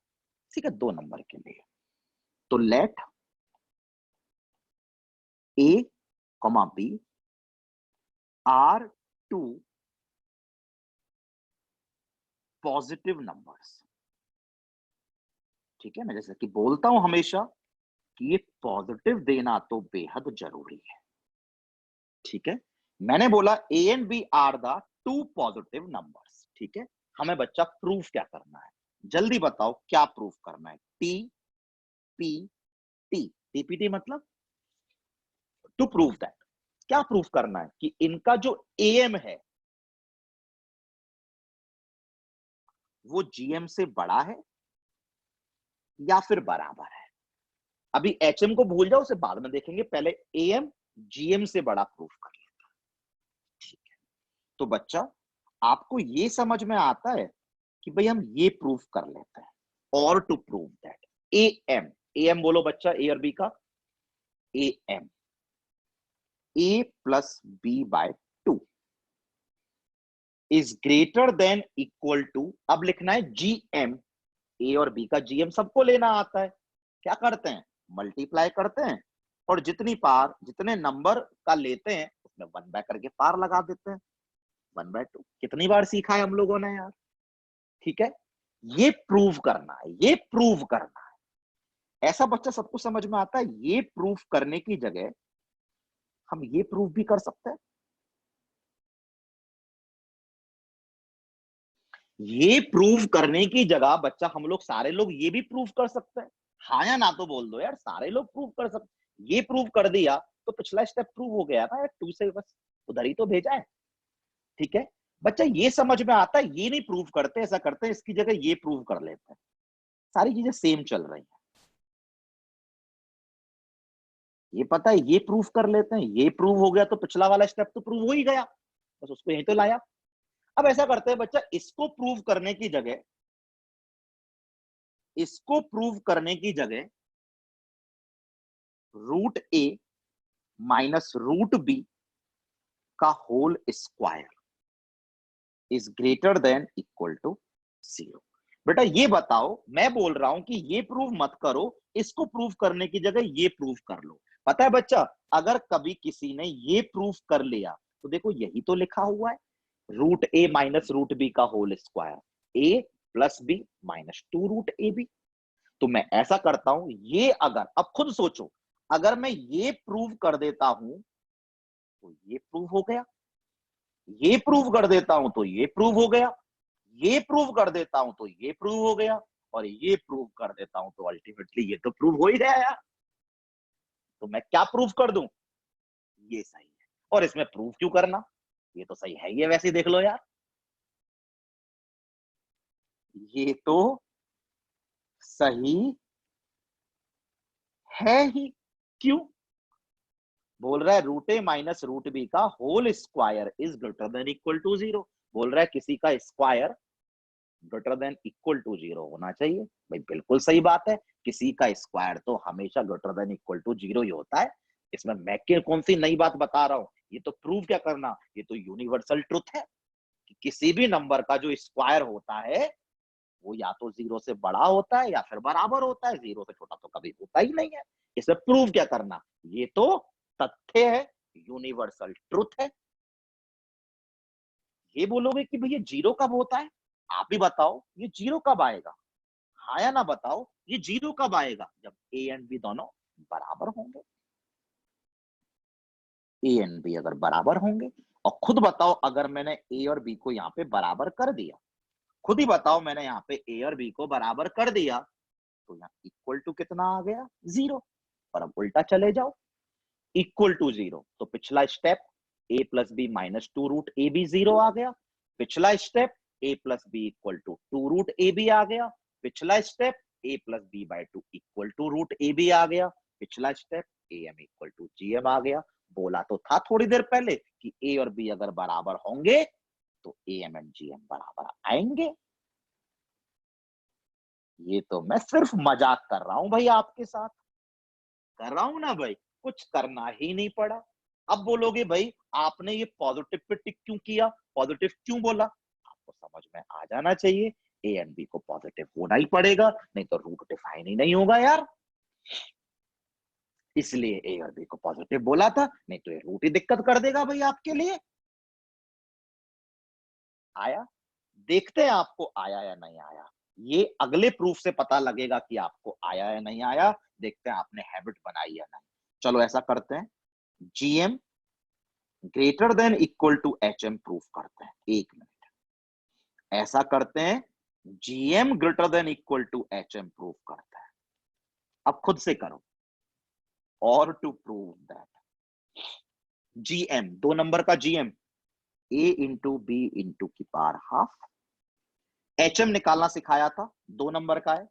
ठीक है। 2 नंबर के लिए तो let A comma B are 2 positive numbers, ठीक है। मैं जैसे कि बोलता हूं हमेशा कि ये पॉजिटिव देना तो बेहद जरूरी है, ठीक है। मैंने बोला A and B are the 2 positive numbers, ठीक है। हमें बच्चा प्रूफ क्या करना है, जल्दी बताओ क्या प्रूफ करना है। टी पी टी, टीपीटी मतलब टू प्रूव दैट, क्या प्रूफ करना है कि इनका जो एएम है वो जीएम से बड़ा है या फिर बराबर है। अभी एचएम को भूल जाओ, उसे बाद में देखेंगे, पहले एएम जीएम से बड़ा प्रूफ कर लेता है, ठीक है। तो बच्चा आपको ये समझ में आता है कि भाई हम ये प्रूफ कर लेते हैं, और to prove that AM, AM बोलो बच्चा, ए और बी का, AM A plus B by 2 is greater than equal to, अब लिखना है जीएम, ए और बी का जीएम सबको लेना आता है। क्या करते हैं, मल्टीप्लाई करते हैं, और जितनी पार, जितने नंबर का लेते हैं उसमें 1 बाय करके पार लगा देते हैं, 1/2। कितनी बार सीखा है हम लोगों ने यार, ठीक है। ये प्रूव करना है, ये प्रूव करना है। ऐसा बच्चा सबको समझ में आता है। ये प्रूफ करने की जगह हम ये प्रूफ भी कर सकते हैं, ये प्रूव करने की जगह बच्चा हम लोग सारे लोग ये भी प्रूव कर सकते हैं। हाँ या ना तो बोल दो यार, सारे लोग प्रूव कर सकते। ये प्रूव कर दिया तो पिछला स्टेप प्रूव हो गया ना यार, 2 से बस उधर ही तो भेजा है, ठीक है। बच्चा ये समझ में आता है, ये नहीं प्रूव करते, ऐसा करते हैं इसकी जगह ये प्रूव कर लेते हैं। सारी चीजें सेम चल रही हैं, ये पता है, ये प्रूव कर लेते हैं, ये प्रूव हो गया तो पिछला वाला स्टेप तो प्रूव हो ही गया, बस उसको यहीं तो लाया। अब ऐसा करते हैं बच्चा, इसको प्रूव करने की जगह, इसको प्रूव करने की जगह root A minus root B का whole square is greater than equal to 0। बेटा ये बताओ, मैं बोल रहा हूं कि ये प्रूव मत करो, इसको प्रूव करने की जगह ये प्रूव कर लो। पता है बच्चा, अगर कभी किसी ने ये प्रूफ कर लिया तो देखो यही तो लिखा हुआ है, root A minus root B का whole square, A plus B minus 2 root A B. तो मैं ऐसा करता हूं, ये अगर, अब खुद सोचो, अगर मैं ये प्रूव कर देता हूं तो ये प्रूव हो गया, ये प्रूव कर देता हूं तो ये प्रूव हो गया, ये प्रूव कर देता हूं तो ये प्रूव हो गया, और ये प्रूव कर देता हूं तो अल्टीमेटली ये तो प्रूव हो ही गया यार। तो मैं क्या प्रूव कर दूं, ये सही है, और इसमें प्रूव क्यों करना, ये तो सही है, ये वैसे देख लो यार, ये तो सही है ही। क्यों बोल रहा है, root A minus root B का whole square is greater than equal to 0, बोल रहा है किसी का square greater than equal to 0 होना चाहिए। भाई बिल्कुल सही बात है, किसी का स्क्वायर तो हमेशा ग्रेटर देन इक्वल टू 0 ही होता है। इसमें मैं कौन सी नई बात बता रहा हूं, ये तो प्रूव क्या करना, ये तो यूनिवर्सल ट्रुथ है कि किसी भी नंबर का जो स्क्वायर होता है वो या तो 0 से बड़ा होता है या फिर बराबर होता है, 0 से छोटा तो कभी होता ही नहीं है। इसे प्रूव क्या करना, ये तो तथ्य है, यूनिवर्सल ट्रुथ है। ये बोलोगे कि भैया 0 कब होता है, आप भी बताओ ये 0 कब आएगा, हाँ या ना बताओ, ये 0 कब आएगा, जब ए एंड बी दोनों बराबर होंगे। ए एंड बी अगर बराबर होंगे, और खुद बताओ अगर मैंने ए और बी को यहाँ पे बराबर कर दिया, खुद ही बताओ, मैंने यहाँ पे ए और बी को बराबर कर दिया तो यहाँ इक्वल टू कितना आ गया, 0। और अब उल्टा चले जाओ, इक्वल टू 0 तो पिछला step A plus B minus 2 root A B 0 आ गया, पिछला step A plus B equal to 2 root A B आ गया, पिछला step A plus B by 2 equal to root A B आ गया, पिछला step A M equal to G M आ गया। बोला तो था थोड़ी देर पहले कि ए और बी अगर बराबर होंगे तो एएम एंड जीएम बराबर आएंगे। ये तो मैं सिर्फ मजाक कर रहा हूं भाई, आपके साथ कर रहा हूं ना भाई, कुछ करना ही नहीं पड़ा। अब बोलोगे भाई आपने ये पॉजिटिव पे टिक क्यों किया, पॉजिटिव क्यों बोला? आपको समझ में आ जाना चाहिए ए एंड बी को पॉजिटिव होना ही पड़ेगा, नहीं तो रूट डिफाइन ही नहीं होगा यार। इसलिए ए और बी को पॉजिटिव बोला था, नहीं तो ये रूट ही दिक्कत कर देगा भाई आपके लिए। आया? देखते हैं आपको आया या नहीं आया। ये अगले प्रूफ से पता लगेगा कि आपको आया या नहीं आया। देखते हैं आपने हैबिट बनाई या नहीं। चलो ऐसा करते हैं, GM greater than equal to HM proof करते हैं। एक मिनट, ऐसा करते हैं, GM greater than equal to HM proof करते हैं। अब खुद से करो। और to prove that GM, 2 number का GM A into B into की पावर हाफ। एचएम निकालना सिखाया था, 2 नंबर का है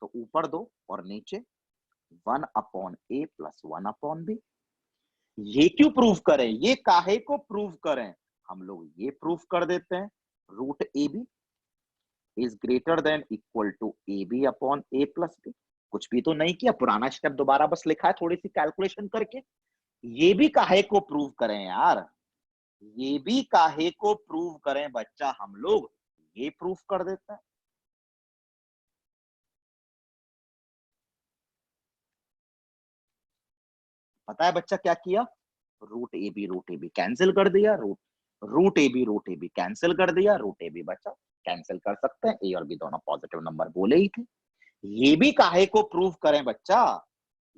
तो ऊपर 2 और नीचे 1 upon A plus 1 upon B. ये क्यों प्रूव करें, ये काहे को प्रूव करें? हम लोग ये प्रूव कर देते हैं, root A B is greater than equal to A B upon A plus B. कुछ भी तो नहीं किया, पुराना स्टेप दोबारा बस लिखा है थोड़ी सी कैलकुलेशन करके। ये भी काहे को प्रूव करें यार, ये भी काहे को प्रूव करें बच्चा, हम लोग ये प्रूफ कर देते हैं। पता है बच्चा क्या किया? रूट ए बी कैंसिल कर दिया, रूट ए बी कैंसिल कर दिया, रूट ए बी बचा। कैंसिल कर सकते हैं, ए और बी दोनों पॉजिटिव नंबर बोले ही थे। ये भी काहे को प्रूव करें बच्चा,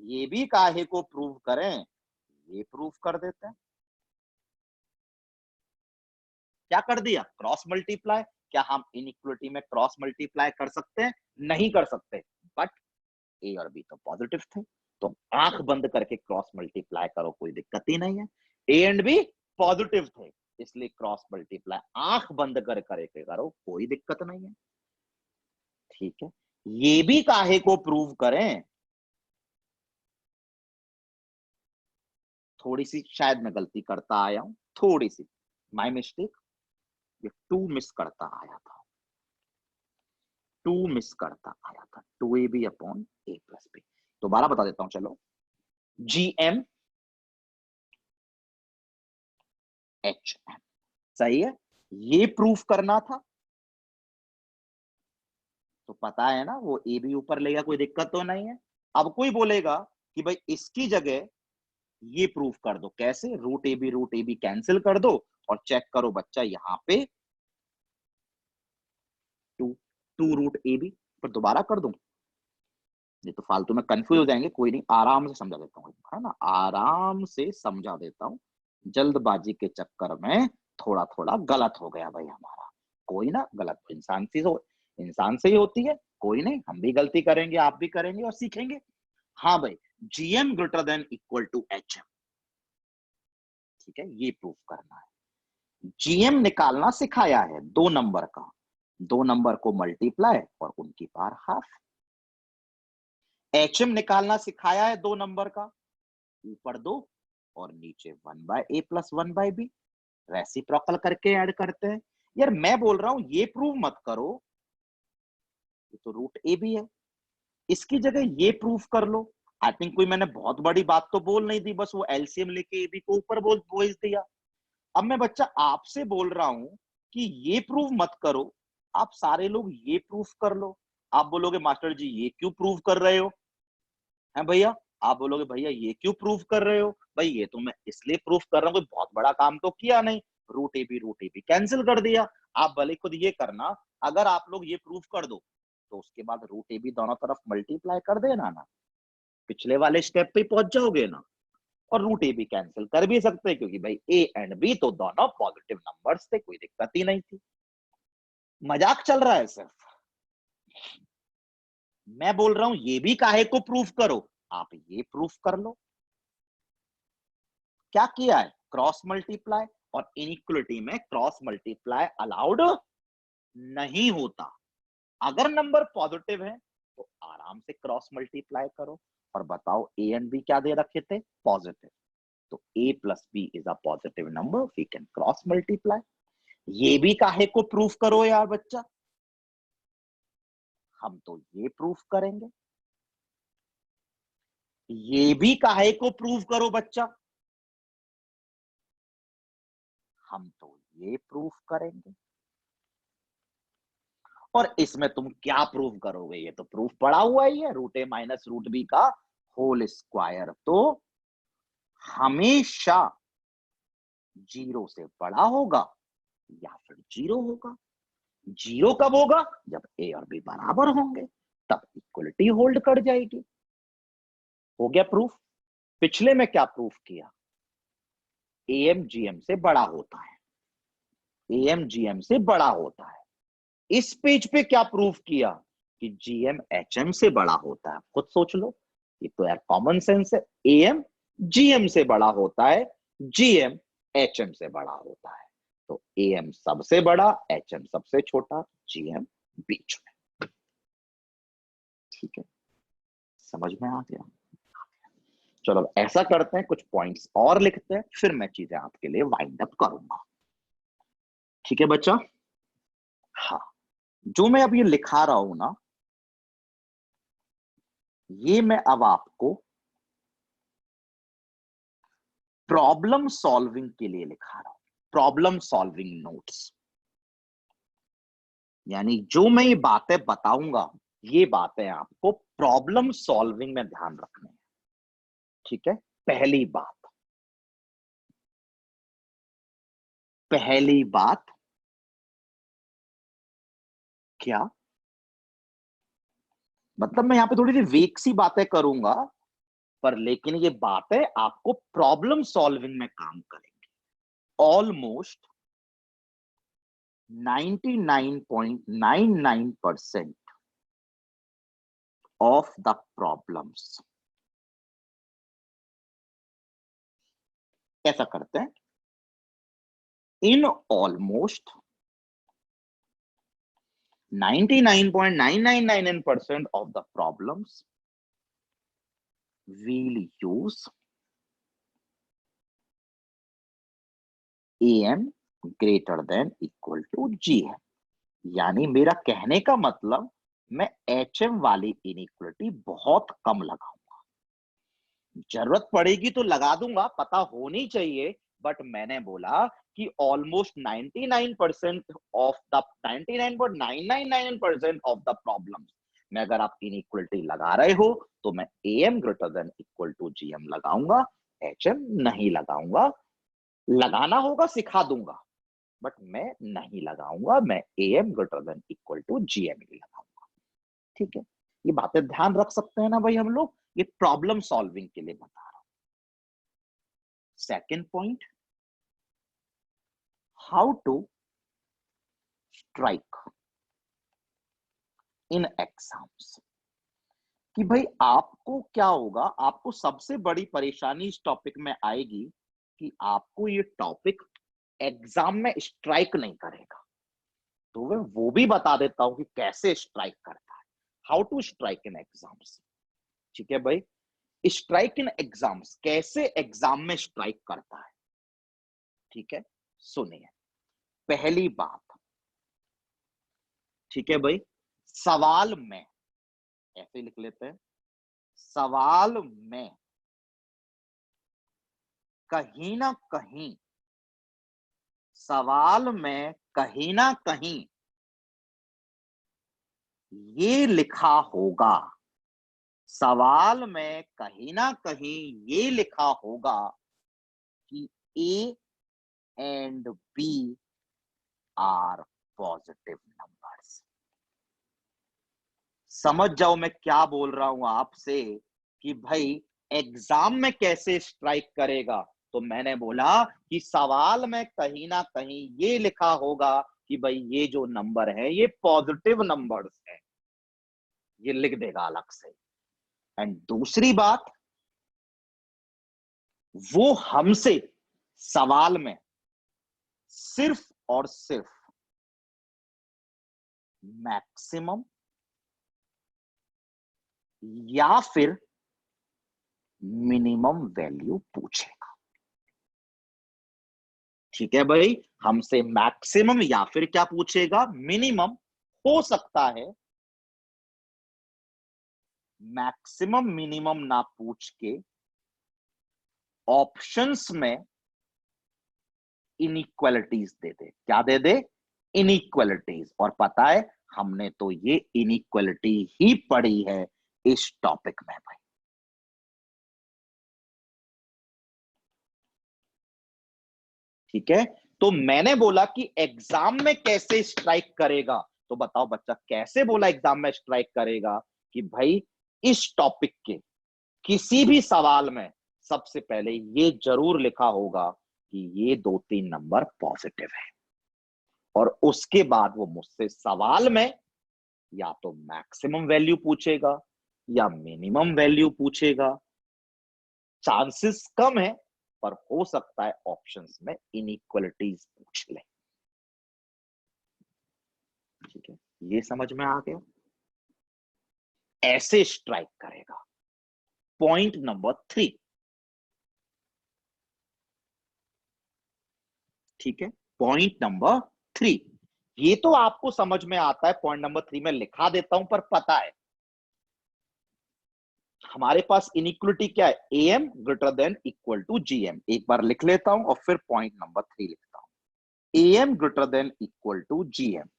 ये भी काहे को प्रूव करें, ये प्रूफ कर देते हैं। क्या कर दिया? Cross multiply. क्या हम इनइक्वलिटी में क्रॉस मल्टीप्लाई कर सकते हैं? नहीं कर सकते, बट ए और बी तो पॉजिटिव थे, तो आंख बंद करके क्रॉस मल्टीप्लाई करो, कोई दिक्कत ही नहीं है। ए एंड बी पॉजिटिव थे, इसलिए क्रॉस मल्टीप्लाई आंख बंद कर करके करो, कोई दिक्कत नहीं है। ठीक है, ये भी काहे को प्रूव करें? थोड़ी सी शायद मैं गलती करता आया हूं, थोड़ी सी माय मिस्टेक, ये 2 मिस करता आया था, 2 मिस करता आया था, 2ab upon A plus B. दोबारा बता देता हूं, चलो, जीएम एच एम, सही है, ये प्रूफ करना था। तो पता है ना, वो ए भी ऊपर लेगा, कोई दिक्कत तो नहीं है। अब कोई बोलेगा कि भाई इसकी जगह ये प्रूफ कर दो, कैसे? रूट ए बी कैंसिल कर दो और चेक करो बच्चा, यहां पे 2 2 रूट ए बी, पर दोबारा कर दूं, ये तो फालतू में कंफ्यूज हो जाएंगे, कोई नहीं, आराम से समझा देता हूँ, है ना, आराम से समझा देता हूँ। जल्दबाजी के चक्कर में थोड़ा थोड़ा गलत हो गया भाई हमारा, कोई ना, गलत तो इंसान से ही होती है, कोई नहीं, हम भी गलती करेंगे, आप भी करेंगे और सीखेंगे। हाँ भाई, GM greater than equal to H M, ठीक है, ये प्रूफ करना है। जीएम निकालना सिखाया है 2 नंबर का, 2 नंबर को मल्टीप्लाई और उनकी पावर हाफ। एचएम निकालना सिखाया है 2 नंबर का, ऊपर 2 और नीचे 1 by A plus 1 bye B, reciprocal करके ऐड करते हैं। यार मैं बोल रहा हूं ये प्रूव मत करो, ये तो रूट ए भी है, इसकी जगह ये प्रूफ कर लो। आई थिंक कोई मैंने बहुत बड़ी बात तो बोल नहीं दी, बस वो एलसीएम लेके ए बी को ऊपर बोल दिया। अब मैं बच्चा आपसे बोल रहा हूं कि ये प्रूव मत करो, आप सारे लोग ये प्रूफ कर लो। आप बोलोगे मास्टर जी ये क्यों प्रूव कर रहे हो, है भैया? आप बोलोगे भैया ये क्यों प्रूफ कर रहे हो? भाई ये तो मैं इसलिए प्रूफ कर रहा हूँ, कोई बहुत बड़ा काम तो किया नहीं, रूट ए बी कैंसिल कर दिया। आप भले खुद ये करना, अगर आप लोग ये प्रूफ कर दो तो उसके बाद रूट ए बी दोनों तरफ मल्टीप्लाई कर देना ना, पिछले वाले स्टेप पे पहुंच जाओगे ना। और रूट ए बी कैंसिल कर भी सकते हैं, क्योंकि भाई ए एंड बी तो दोनों पॉजिटिव नंबर्स थे, कोई दिक्कत ही नहीं थी। मजाक चल रहा है सिर्फ, मैं बोल रहा हूं ये भी काहे को प्रूफ करो, आप ये प्रूफ कर लो। क्या किया है? क्रॉस मल्टीप्लाई, और इनइक्वलिटी में क्रॉस मल्टीप्लाई अलाउड नहीं होता। अगर नंबर पॉजिटिव है तो आराम से क्रॉस मल्टीप्लाई करो, और बताओ ए एंड बी क्या दे रखे थे? पॉजिटिव। तो a plus b is a positive number, we can cross multiply. ये भी काहे को प्रूफ करो यार बच्चा, हम तो ये प्रूफ करेंगे। ये भी काहे को प्रूफ करो बच्चा, हम तो ये प्रूफ करेंगे। और इसमें तुम क्या प्रूफ करोगे, ये तो प्रूफ पड़ा हुआ ही है, root A minus root B का होल स्क्वायर तो हमेशा 0 से बड़ा होगा या फिर 0 होगा। 0 कब होगा, जब ए और बी बराबर होंगे, तब इक्वलिटी होल्ड कर जाएगी। हो गया प्रूफ। पिछले में क्या प्रूफ किया, एम जीएम से बड़ा होता है, एम जीएम से बड़ा होता है। इस पेज पे क्या प्रूफ किया कि जीएम एचएम से बड़ा होता है। खुद सोच लो, ये तो यार कॉमन सेंस है। एएम जीएम से बड़ा होता है, जीएम एचएम से बड़ा होता है। तो एएम सबसे बड़ा, एचएम सबसे छोटा, जीएम बीच में। ठीक है, समझ में आ गया। चलो अब ऐसा करते हैं, कुछ पॉइंट्स और लिखते हैं, फिर मैं चीजें आपके लिए वाइंड अप करूंगा। ठीक है बच्चा, हाँ, जो मैं अब ये लिखा रहा हूं ना, ये मैं अब आपको प्रॉब्लम सॉल्विंग के लिए लिखा रहा हूं, प्रॉब्लम सॉल्विंग नोट्स। यानी जो मैं ये बातें बताऊंगा, ये बातें आपको प्रॉब्लम सॉल्विंग में ध्यान रखनी है। ठीक है, पहली बात, पहली बात क्या, मतलब मैं यहां पे थोड़ी सी वीक सी बातें करूंगा, पर लेकिन ये बातें आपको प्रॉब्लम सॉल्विंग में काम करेंगी। ऑलमोस्ट 99.99% of the problems, ऐसा करते हैं, in almost 99.9999% of the problems we'll use am greater than equal to gm। यानी मेरा कहने का मतलब, मैं एचएम वाली इनइक्वलिटी बहुत कम लगाऊंगा। जरूरत पड़ेगी तो लगा दूंगा, पता होनी चाहिए, बट मैंने बोला कि almost 99% of the 99.999% of the problems में अगर आप इनइक्वलिटी लगा रहे हो तो मैं M greater than equal to GM लगाऊंगा, एचएम नहीं लगाऊंगा। लगाना होगा सिखा दूंगा, बट मैं नहीं लगाऊंगा, मैं M greater than equal to GM ही लगाऊंगा। ठीक है, ये बातें ध्यान रख सकते हैं ना भाई हम लोग, ये प्रॉब्लम सॉल्विंग के लिए बता रहा हूं। Second point, how to strike in exams. कि भाई आपको क्या होगा, आपको सबसे बड़ी परेशानी इस टॉपिक में आएगी कि आपको ये टॉपिक एग्जाम में स्ट्राइक नहीं करेगा। तो मैं वो भी बता देता हूं कि कैसे स्ट्राइक करता है, how to strike in exams. ठीक है भाई, स्ट्राइक इन एग्जाम्स, कैसे एग्जाम में स्ट्राइक करता है। ठीक है, सुनिए, पहली बात, ठीक है भाई, सवाल में, ऐसे लिख लेते हैं, सवाल में कहीं ना कहीं, सवाल में कहीं ना कहीं ये लिखा होगा, सवाल में कहीं ना कहीं ये लिखा होगा कि A and B are positive numbers. समझ जाओ मैं क्या बोल रहा हूं आपसे कि भाई एग्जाम में कैसे स्ट्राइक करेगा। तो मैंने बोला कि सवाल में कहीं ना कहीं ये लिखा होगा कि भाई ये जो नंबर है ये पॉजिटिव नंबर्स है, ये लिख देगा अलग से। एंड दूसरी बात, वो हमसे सवाल में सिर्फ और सिर्फ मैक्सिमम या फिर मिनिमम वैल्यू पूछेगा। ठीक है भाई, हमसे मैक्सिमम या फिर क्या पूछेगा, मिनिमम। हो सकता है मैक्सिमम मिनिमम ना पूछ के ऑप्शंस में इनइक्वालिटीज दे दे। क्या दे दे, इनइक्वालिटीज। और पता है हमने तो ये इनइक्वालिटी ही पढ़ी है इस टॉपिक में भाई। ठीक है, तो मैंने बोला कि एग्जाम में कैसे स्ट्राइक करेगा, तो बताओ बच्चा कैसे बोला एग्जाम में स्ट्राइक करेगा, कि भाई इस टॉपिक के किसी भी सवाल में सबसे पहले ये जरूर लिखा होगा कि ये 2-3 नंबर पॉजिटिव है, और उसके बाद वो मुझसे सवाल में या तो मैक्सिमम वैल्यू पूछेगा या मिनिमम वैल्यू पूछेगा। चांसेस कम है, पर हो सकता है ऑप्शंस में इनइक्वालिटीज पूछ ले। ठीक है, ये समझ में आ गया, ऐसे स्ट्राइक करेगा। Point number 3। ठीक है, पॉइंट नंबर 3, ये तो आपको समझ में आता है। पॉइंट नंबर 3 में लिखा देता हूं, पर पता है हमारे पास इनइक्वालिटी क्या है, M greater than equal to GM. एक बार लिख लेता हूं और फिर पॉइंट नंबर 3 लिखता हूं, M greater than equal to GM.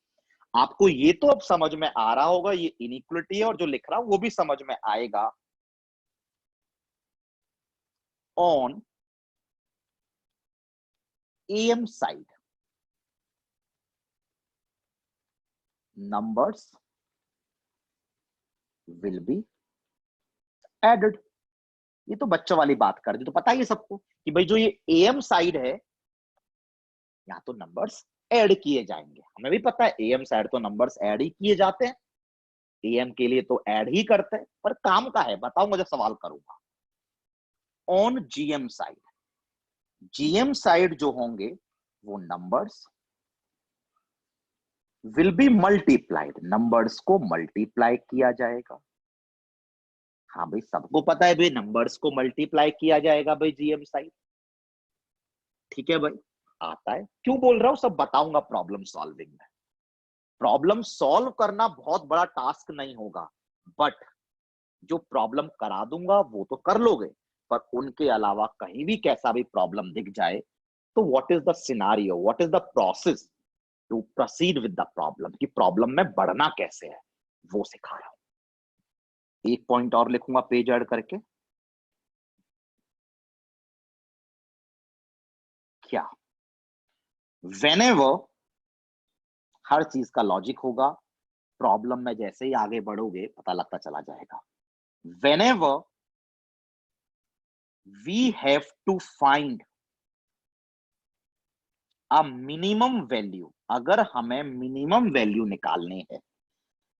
आपको ये तो अब समझ में आ रहा होगा ये इनइक्वालिटी है, और जो लिख रहा हूं वो भी समझ में आएगा। On M side numbers will be added। ये तो बच्चों वाली बात कर दी, तो पता ही है सबको कि भाई जो ये एम साइड है, यहाँ तो नंबर्स ऐड किए जाएंगे। हमें भी पता है एम साइड तो नंबर्स ऐड ही किए जाते हैं, एम के लिए तो ऐड ही करते हैं, पर काम का है बताऊंगा जब सवाल करूंगा। On GM side, GM side जो होंगे वो numbers will be multiplied, numbers को मल्टीप्लाई किया जाएगा। हाँ भाई, सबको पता है भाई नंबर्स को मल्टीप्लाई किया जाएगा भाई जीएम साइड। ठीक है भाई, आता है। क्यों बोल रहा हूं, सब बताऊंगा प्रॉब्लम सॉल्विंग में। प्रॉब्लम सॉल्व करना बहुत बड़ा टास्क नहीं होगा, बट जो प्रॉब्लम करा दूंगा वो तो कर लोगे, पर उनके अलावा कहीं भी कैसा भी प्रॉब्लम दिख जाए तो what is the scenario, what is the process to proceed with the problem, कि प्रॉब्लम में बढ़ना कैसे है, वो सिखा रहा हूं। एक पॉइंट और लिखूंगा पेज ऐड करके। क्या, व्हेनेवर, हर चीज का लॉजिक होगा, प्रॉब्लम में जैसे ही आगे बढ़ोगे पता लगता चला जाएगा। Whenever we have to find a minimum value, अगर हमें मिनिमम वैल्यू निकालनी है,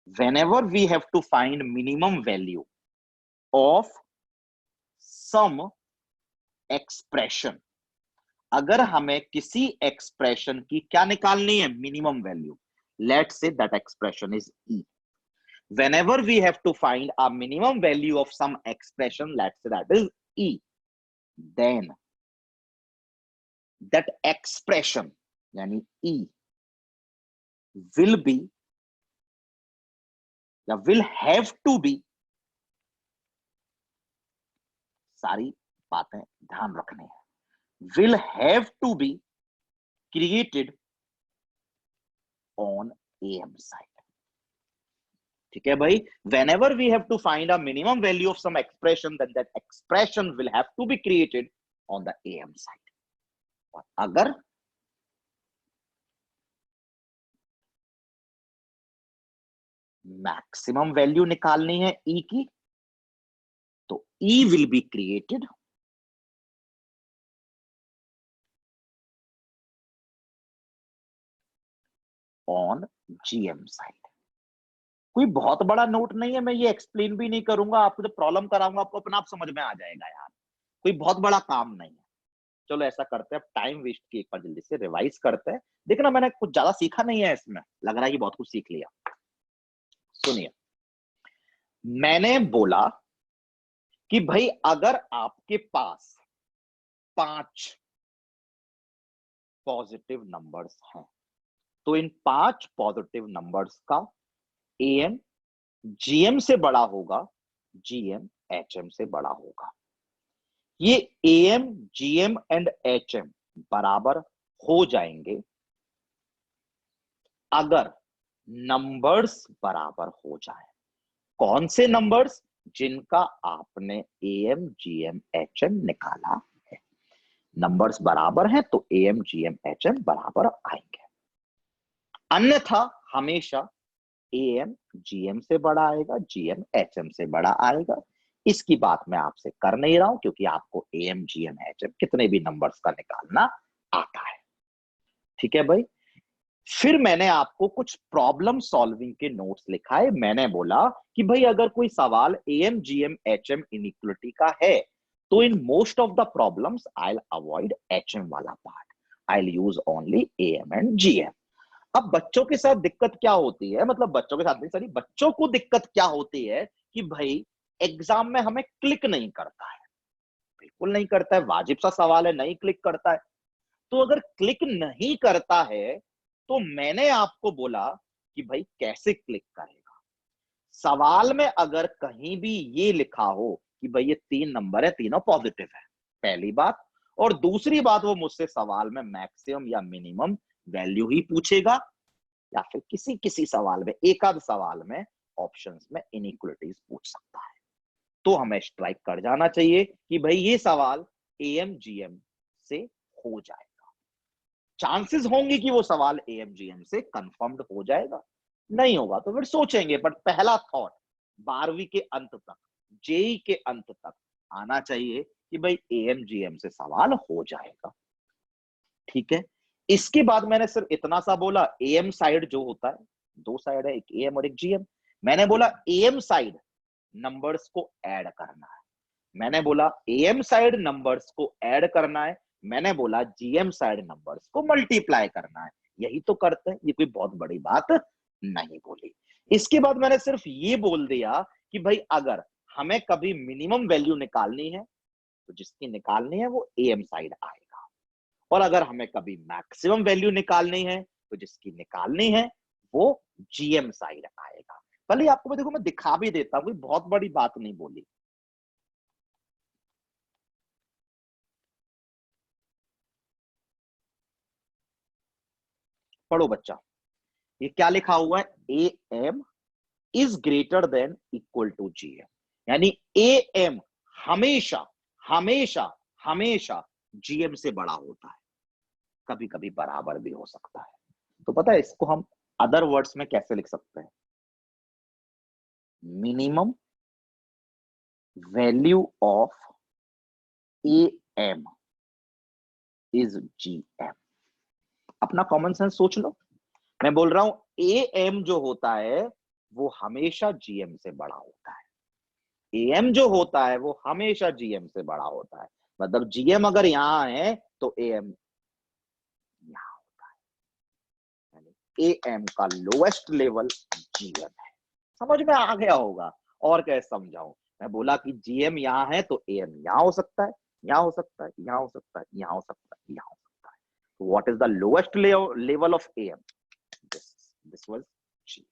whenever we have to find minimum value of some expression, अगर हमें किसी एक्सप्रेशन की क्या निकालनी है, minimum value, let's say that expression is E. whenever we have to find a minimum value of some expression, let's say that is e, then that expression yani e will be या will have to be, सारी बातें ध्यान रखनी है, will have to be created on am side। ठीक है भाई, whenever we have to find a minimum value of some expression, then that expression will have to be created on the am side। और अगर maximum value निकालनी है E की, तो E will be created on GM side. कोई बहुत बड़ा note नहीं है, मैं ये एक्सप्लेन भी नहीं करूंगा, आपको जब प्रॉब्लम कराऊंगा आपको अपने आप समझ में आ जाएगा यार, कोई बहुत बड़ा काम नहीं है। चलो ऐसा करते हैं, टाइम वेस्ट की एक बार जल्दी से रिवाइज करते हैं। देखना मैंने कुछ ज्यादा सीखा नहीं है इसमें, लग रहा है कि बहुत कुछ सीख लिया। सुनिए, मैंने बोला कि भाई अगर आपके पास 5 पॉजिटिव नंबर्स हैं। तो इन 5 पॉजिटिव नंबर्स का एएम जीएम से बड़ा होगा, जीएम एचएम से बड़ा होगा। ये एएम जीएम एंड एचएम बराबर हो जाएंगे अगर नंबर्स बराबर हो जाए। कौन से नंबर्स? जिनका आपने एएम जीएम एचएम निकाला है। नंबर्स बराबर हैं तो एएम जीएम एचएम बराबर आएंगे, अन्यथा हमेशा एएम जीएम से बड़ा आएगा, जीएम एचएम से बड़ा आएगा। इसकी बात मैं आपसे कर नहीं रहा हूं क्योंकि आपको एएम जीएम एचएम कितने भी नंबर्स का निकालना आता है। ठीक है भाई। फिर मैंने आपको कुछ प्रॉब्लम सॉल्विंग के नोट्स लिखाए। मैंने बोला कि भाई अगर कोई सवाल एएम जीएम एचएम इनइक्वलिटी का है तो in most of the problems I will avoid HM वाला part, I will use only AM and GM. अब बच्चों के साथ दिक्कत क्या होती है, मतलब बच्चों के साथ नहीं, सॉरी, बच्चों को दिक्कत क्या होती है कि भाई एग्जाम में हमें क्लिक नहीं करता है, बिल्कुल नहीं करता है, वाजिब सा सवाल है, नहीं क्लिक करता है। तो अगर क्लिक नहीं करता है तो मैंने आपको बोला कि भाई कैसे क्लिक करेगा। सवाल में अगर कहीं भी ये लिखा हो कि भाई ये 3 नंबर है, तीनों पॉजिटिव है, पहली बात, और दूसरी बात वो मुझसे सवाल में मैक्सिमम या मिनिमम वैल्यू ही पूछेगा, या फिर किसी किसी सवाल में, एक आध सवाल में ऑप्शंस में इनइक्वलिटीज पूछ सकता है, तो हमें स्ट्राइक कर जाना चाहिए कि भाई ये सवाल एएम जीएम से हो जाएगा। चांसेस होंगे कि वो सवाल एएम जीएम से कंफर्म्ड हो जाएगा, नहीं होगा तो फिर सोचेंगे, बट पहला थॉट 12वीं के अंत तक, जेई के अंत तक आना चाहिए कि भाई एएम जीएम से सवाल हो जाएगा। ठीक है। इसके बाद मैंने सिर्फ इतना सा बोला, एएम साइड जो होता है, 2 साइड है, एक एएम और एक जीएम, मैंने बोला एएम साइड नंबर्स को ऐड करना है, मैंने बोला एएम साइड नंबर्स को ऐड करना है, मैंने बोला जीएम साइड नंबर्स को मल्टीप्लाई करना है। यही तो करते हैं, ये कोई बहुत बड़ी बात नहीं बोली। इसके बाद मैंने सिर्फ ये बोल दिया कि भाई अगर हमें कभी मिनिमम वैल्यू निकालनी है तो जिसकी निकालनी है वो एएम साइड आएगा, और अगर हमें कभी मैक्सिमम वैल्यू निकालनी है तो जिसकी निकालनी है वो जीएम साइड आएगा। भले आपको देखो मैं दिखा भी देता हूं, कोई बहुत बड़ी बात नहीं बोली। पढ़ो बच्चा, ये क्या लिखा हुआ है, A M is greater than equal to GM, यानी ए एम हमेशा हमेशा हमेशा जीएम से बड़ा होता है, कभी कभी बराबर भी हो सकता है। तो पता है इसको हम अदर वर्ड्स में कैसे लिख सकते हैं, minimum value of A M is GM. अपना कॉमन सेंस सोच लो, मैं बोल रहा हूं ए एम जो होता है वो हमेशा जीएम से बड़ा होता है, एएम जो होता है वो हमेशा जीएम से बड़ा होता है, मतलब जीएम अगर यहां है तो एएम यहां होता है, यानी एएम का लोएस्ट लेवल जीएम है। समझ में आ गया होगा, और कैसे समझाऊं, मैं बोला कि जीएम यहां है तो एएम यहां हो सकता है, यहां हो सकता है, यहां हो सकता है, यहां हो सकता है, यहां हो सकता है। What is the lowest level of AM, this was G.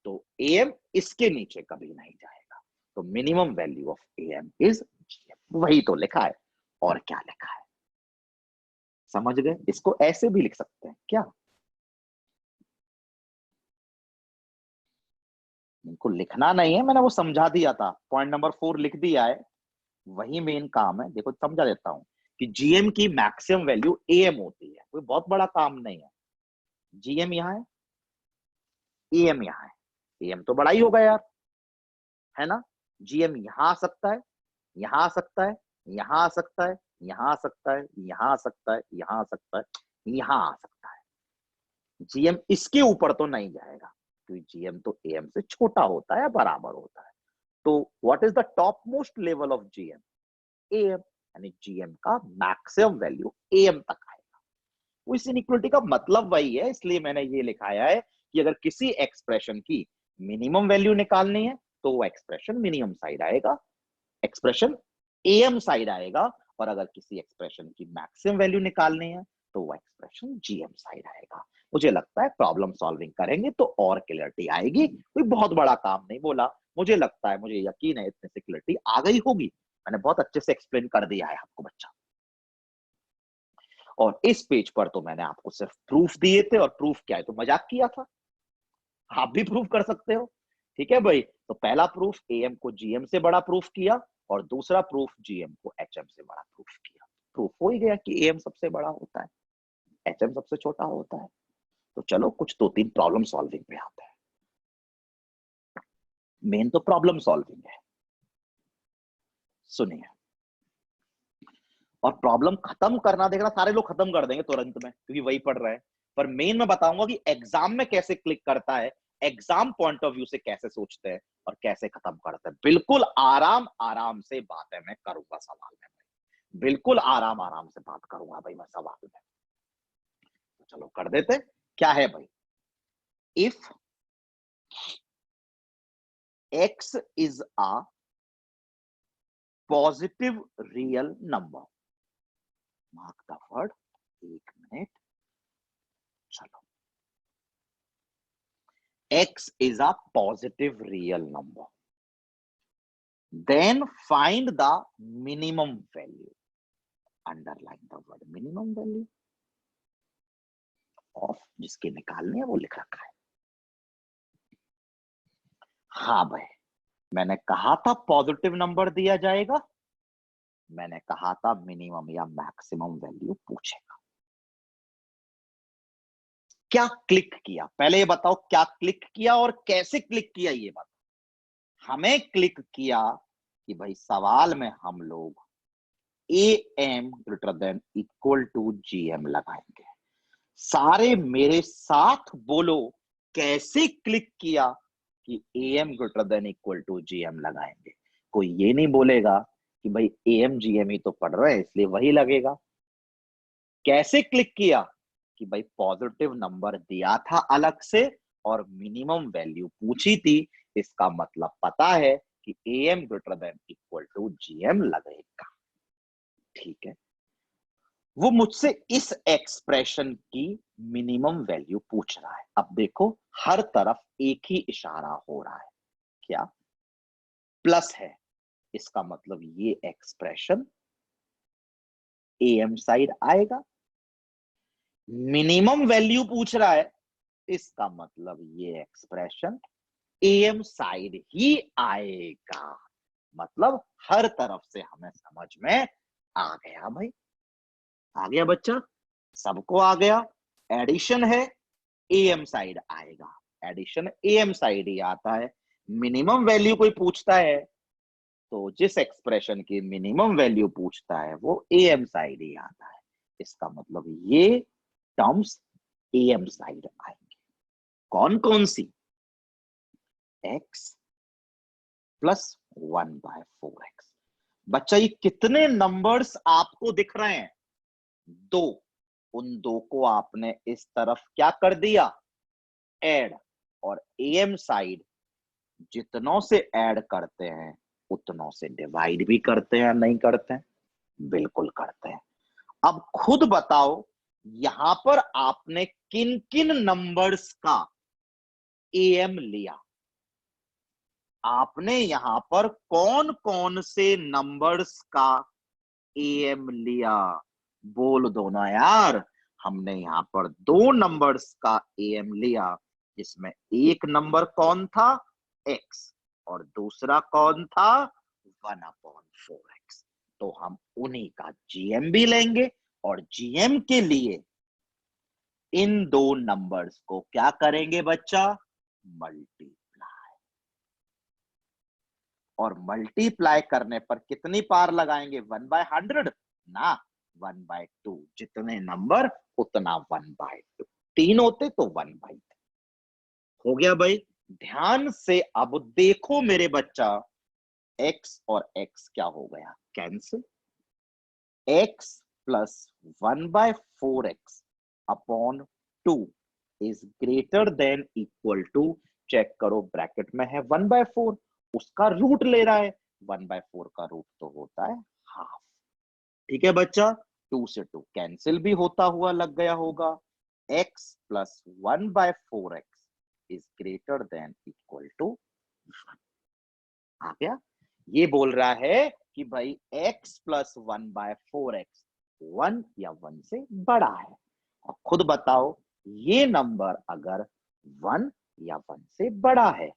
तो एएम इसके नीचे कभी नहीं जाएगा, तो minimum value of AM is GM, वही तो लिखा है, और क्या लिखा है, समझ गए। इसको ऐसे भी लिख सकते हैं क्या, इनको लिखना नहीं है, मैंने वो समझा दिया था, पॉइंट नंबर 4 लिख दिया है, वही मेन काम है। देखो समझा देता हूं कि जीएम की मैक्सिमम वैल्यू एएम होती है, कोई बहुत बड़ा काम नहीं है। जीएम यहां है, एएम यहां है, एएम तो बड़ा ही होगा यार, है ना। जीएम यहां आ सकता है, यहां आ सकता है, यहां आ सकता है, यहां आ सकता है, यहां आ सकता है, यहां आ सकता है, यहां आ सकता है। जीएम इसके ऊपर तो नहीं जाएगा क्योंकि जीएम तो एएम से छोटा होता है, बराबर होता है। तो what is the top most level of GM, am, यानी जीएम का मैक्सिमम वैल्यू एएम तक आएगा। वो इस इनइक्वलिटी का मतलब वही है, इसलिए मैंने ये लिखाया है कि अगर किसी एक्सप्रेशन की मिनिमम वैल्यू निकालनी है तो वो एक्सप्रेशन मिनिमम साइड आएगा, एक्सप्रेशन एएम साइड आएगा, और अगर किसी एक्सप्रेशन की मैक्सिमम वैल्यू निकालनी है तो वो एक्सप्रेशन जीएम साइड आएगा। मुझे लगता है प्रॉब्लम सॉल्विंग करेंगे तो और क्लियरिटी आएगी। कोई बहुत बड़ा काम नहीं बोला, मुझे लगता है, मुझे यकीन है इतने से क्लियरिटी आ गई होगी। मैंने बहुत अच्छे से एक्सप्लेन कर दिया है आपको बच्चा। और इस पेज पर तो मैंने आपको सिर्फ प्रूफ दिए थे, और प्रूफ क्या है, तो मजाक किया था। आप भी प्रूफ कर सकते हो, ठीक है भाई। तो पहला प्रूफ एएम को जीएम से बड़ा प्रूफ किया, और दूसरा प्रूफ जीएम को एचएम से बड़ा प्रूफ किया। प्रूफ हो ही गया कि एएम सबसे बड़ा होता है, एचएम सबसे छोटा होता है। तो चलो कुछ 2-3 प्रॉब्लम सॉल्विंग पे आते हैं। मेन तो प्रॉब्लम सॉल्विंग है, सुनिए। और प्रॉब्लम खत्म करना, देखना सारे लोग खत्म कर देंगे तुरंत में, क्योंकि वही पढ़ रहे हैं। पर मेन मैं बताऊंगा कि एग्जाम में कैसे क्लिक करता है, एग्जाम पॉइंट ऑफ व्यू से कैसे सोचते हैं और कैसे खत्म करते हैं। बिल्कुल आराम आराम से बातें मैं करूंगा सवाल में, बिल्कुल आराम आराम से बात करूंगा भाई मैं सवाल में। तो चलो कर देते। क्या है भाई, if x is a positive real number, mark the word, 1 minute, चलो, x is a positive real number, then find the minimum value, underline the word minimum value of, जिसके निकालने है वो लिख रखा है। हाँ भाई, मैंने कहा था पॉजिटिव नंबर दिया जाएगा, मैंने कहा था मिनिमम या मैक्सिमम वैल्यू पूछेगा। क्या क्लिक किया, पहले ये बताओ क्या क्लिक किया और कैसे क्लिक किया, ये बताओ। हमें क्लिक किया कि भाई सवाल में हम लोग AM greater than equal to GM लगाएंगे। सारे मेरे साथ बोलो, कैसे क्लिक किया कि AM greater than equal to GM लगाएंगे। कोई ये नहीं बोलेगा कि भाई AM GM ही तो पढ़ रहे हैं इसलिए वही लगेगा। कैसे क्लिक किया कि भाई पॉजिटिव नंबर दिया था अलग से और मिनिमम वैल्यू पूछी थी, इसका मतलब पता है कि AM greater than equal to GM लगेगा। ठीक है, वो मुझसे इस एक्सप्रेशन की मिनिमम वैल्यू पूछ रहा है। अब देखो हर तरफ एक ही इशारा हो रहा है, क्या, प्लस है, इसका मतलब ये एक्सप्रेशन AM साइड आएगा। मिनिमम वैल्यू पूछ रहा है, इसका मतलब ये एक्सप्रेशन AM साइड ही आएगा। मतलब हर तरफ से हमें समझ में आ गया भाई, आ गया बच्चा, सबको आ गया। एडिशन है, AM साइड आएगा, एडिशन AM साइड ही आता है। मिनिमम वैल्यू कोई पूछता है तो जिस एक्सप्रेशन की मिनिमम वैल्यू पूछता है वो AM साइड ही आता है। इसका मतलब ये टर्म्स AM साइड आएंगे। कौन कौन सी, x प्लस 1/4x। बच्चा ये कितने नंबर्स आपको दिख रहे हैं, 2। उन 2 को आपने इस तरफ क्या कर दिया, ऐड, और AM साइड जितनों से ऐड करते हैं उतनों से डिवाइड भी करते हैं, नहीं करते हैं, बिल्कुल करते हैं। अब खुद बताओ यहां पर आपने किन किन नंबर्स का AM लिया, आपने यहां पर कौन कौन से नंबर्स का AM लिया, बोल दो ना यार। हमने यहां पर 2 नंबर्स का AM लिया, जिसमें एक नंबर कौन था, x, और दूसरा कौन था, 1/4x। तो हम उन्हीं का GM भी लेंगे, और GM के लिए इन 2 नंबर्स को क्या करेंगे बच्चा, मल्टीप्लाई, और मल्टीप्लाई करने पर कितनी पार लगाएंगे, 1/100 ना, 1/2। जितने नंबर उतना 1/2, 3 होते तो 1/3 हो गया भाई। ध्यान से अब देखो मेरे बच्चा, x और x क्या हो गया, cancel. x plus 1/4x upon 2 is greater than equal to, check करो ब्रैकेट में है 1/4, उसका रूट ले रहा है, 1/4 का रूट तो होता है हाफ। ठीक है बच्चा, 2 से 2 कैंसिल भी होता हुआ लग गया होगा। x plus 1/4x is greater than equal to 1 आ गया। ये बोल रहा है कि भाई x प्लस 1/4x 1 या 1 से बड़ा है। और खुद बताओ ये नंबर अगर 1 या 1 से बड़ा है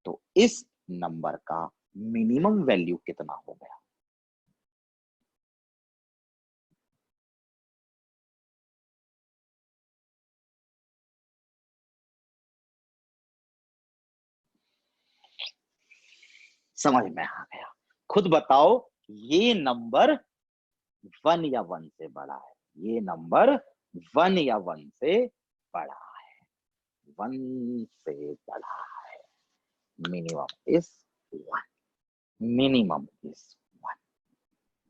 तो इस नंबर का मिनिमम वैल्यू कितना हो गया। समझ में आ गया। खुद बताओ ये नंबर 1 या 1 से बड़ा है। ये नंबर 1 या 1 से बड़ा है। 1 से बड़ा है। Minimum is 1। Minimum is 1।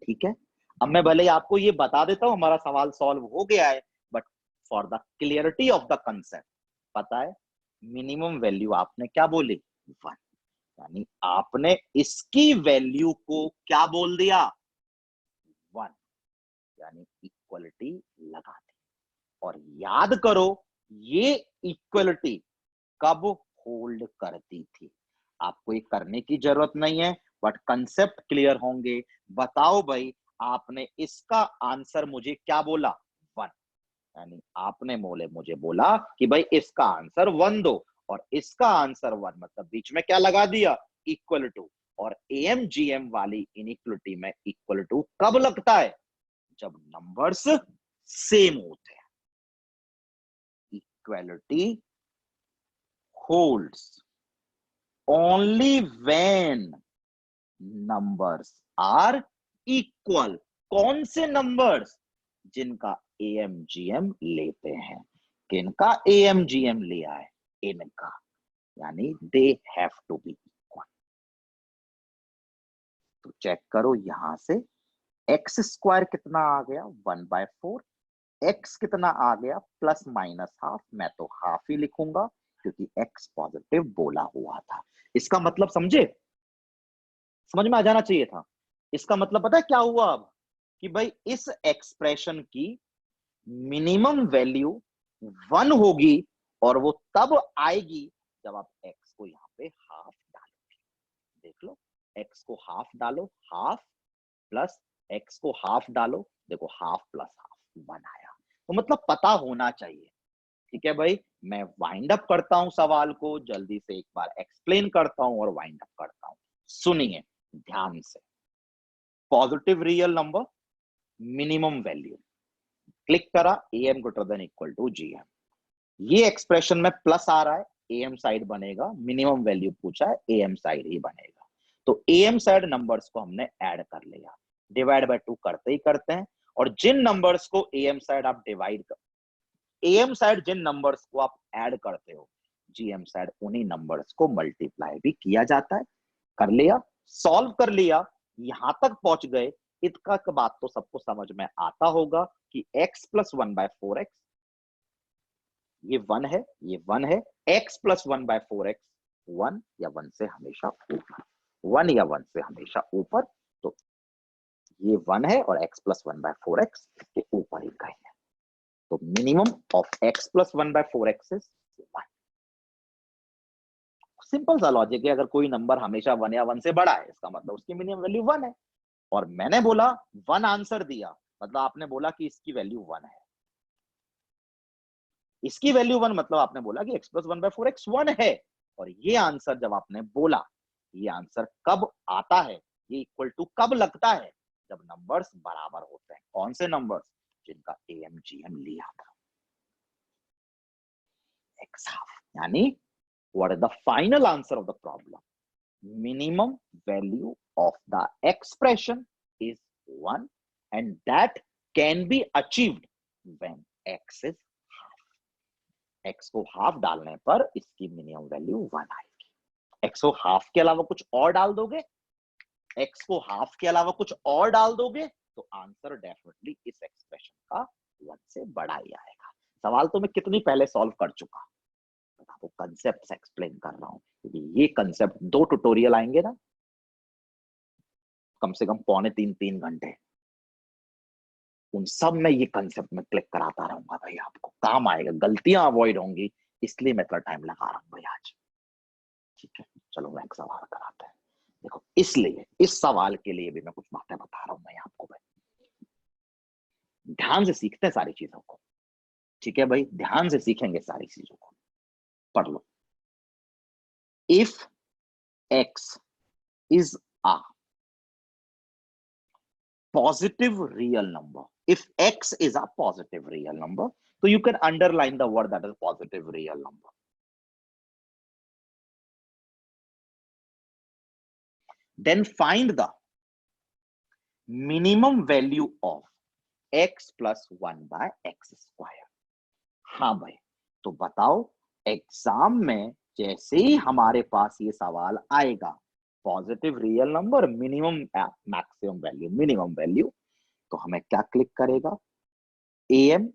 ठीक है। अब मैं भले ही आपको ये बता देता हूं हमारा सवाल सॉल्व हो गया है, but for the clarity of the concept पता है मिनिमम वैल्यू आपने क्या बोली 1, यानी आपने इसकी वैल्यू को क्या बोल दिया 1, यानी इक्वलिटी लगा दी। और याद करो ये इक्वलिटी कब होल्ड करती थी। आपको ये करने की जरूरत नहीं है, बट कंसेप्ट क्लियर होंगे। बताओ भाई आपने इसका आंसर मुझे क्या बोला 1, यानी आपने मुझे बोला कि भाई इसका आंसर 1 दो और इसका आंसर 1, मतलब बीच में क्या लगा दिया इक्वल टू। और एएमजीएम वाली इनइक्वलिटी में इक्वल टू कब लगता है जब नंबर्स सेम होते हैं। Equality holds only when numbers are equal। कौन से नंबर्स जिनका एएमजीएम लेते हैं। किनका एएमजीएम लिया है इनका, यानी they have to be equal. तो चेक करो यहां से एक्स स्क्वायर कितना आ गया 1/4, एक्स कितना आ गया प्लस माइनस हाफ। मैं तो हाफ ही लिखूंगा क्योंकि एक्स पॉजिटिव बोला हुआ था। इसका मतलब समझे, समझ में आ जाना चाहिए था। इसका मतलब पता है क्या हुआ अब कि भाई इस एक्सप्रेशन की मिनिमम वैल्यू 1 होगी और वो तब आएगी जब आप एक्स को यहां पे हाफ डालोगे। देख लो एक्स को हाफ डालो, हाफ प्लस एक्स को हाफ डालो, देखो हाफ प्लस हाफ 1 आया। तो मतलब पता होना चाहिए। ठीक है भाई, मैं वाइंड अप करता हूं सवाल को, जल्दी से एक बार एक्सप्लेन करता हूं और वाइंड अप करता हूं। सुनिए ध्यान से। Positive real number, minimum value, click करा M greater than equal to GM. ये एक्सप्रेशन में प्लस आ रहा है, एम साइड बनेगा, मिनिमम वैल्यू पूछा है एम साइड ही बनेगा। तो एम साइड नंबर्स को हमने ऐड कर लिया, डिवाइड बाय 2 करते ही करते हैं। और जिन नंबर्स को एम साइड आप डिवाइड कर, एम साइड जिन नंबर्स को आप ऐड करते हो जीएम साइड उन्हीं नंबर्स को मल्टीप्लाई भी किया जाता है। कर लिया, सॉल्व कर लिया, यहां तक पहुंच गए। इतना का बात तो सबको समझ में आता होगा कि x प्लस 1/4x ये 1 है, ये 1 है। x प्लस 1/4x 1 या 1 से हमेशा ऊपर, 1 या 1 से हमेशा ऊपर। तो ये 1 है और x प्लस 1/4x के ऊपर ही कहीं है। तो minimum of x plus 1/4x is 1। Simple सा लॉजिक है, अगर कोई नंबर हमेशा 1 या 1 से बड़ा है इसका मतलब उसकी मिनिमम वैल्यू 1 है। और मैंने बोला 1 आंसर दिया, मतलब आपने बोला कि इसकी वैल्यू 1 है। इसकी वैल्यू 1 मतलब आपने बोला कि x प्लस 1/4x 1 है। और ये आंसर जब आपने बोला, ये आंसर कब आता है, ये इक्वल टू कब लगता है जब नंबर्स बराबर होते हैं। कौन से नंबर्स जिनका एएमजीएम लिया था x हाफ। यानी what is the final answer of the problem? Minimum value of the expression is 1 and that can be achieved when x is half। x को हाफ डालने पर इसकी मिनिमम वैल्यू 1 आएगी। x को हाफ के अलावा कुछ और डाल दोगे, x को हाफ के अलावा कुछ और डाल दोगे तो आंसर डेफिनेटली इस एक्सप्रेशन का 1 से बड़ा ही आएगा। सवाल तो मैं कितनी पहले सॉल्व कर चुका, आपको कंसेप्ट एक्सप्लेन कर रहा हूं क्योंकि ये कंसेप्ट 2 ट्यूटोरियल आएंगे ना, कम से कम 2.25-3 घंटे, उन सब में ये कंसेप्ट में क्लिक कराता रहूंगा भाई, आपको काम आएगा, गलतियां अवॉइड होंगी, इसलिए मैं इतना टाइम लगा रहा हूं भाई आज। ठीक है, चलो मैं एक सवाल कराते हैं। देखो, इसलिए इस सवाल के लिए भी मैं कुछ बातें बता रहा हूं मैं आपको भाई, ध्यान से सीखते हैं सारी चीजों को। ठीक है भाई, ध्यान से सीखेंगे सारी चीजों को। पढ़ लो। If X is a positive real number, if x is a positive real number, so you can underline the word that is positive real number. Then find the minimum value of x plus 1 by x square. हाँ भाई, तो बताओ, exam में जैसे ही हमारे पास ये सवाल आएगा, positive real number, minimum maximum value, minimum value, तो हमें क्या क्लिक करेगा, am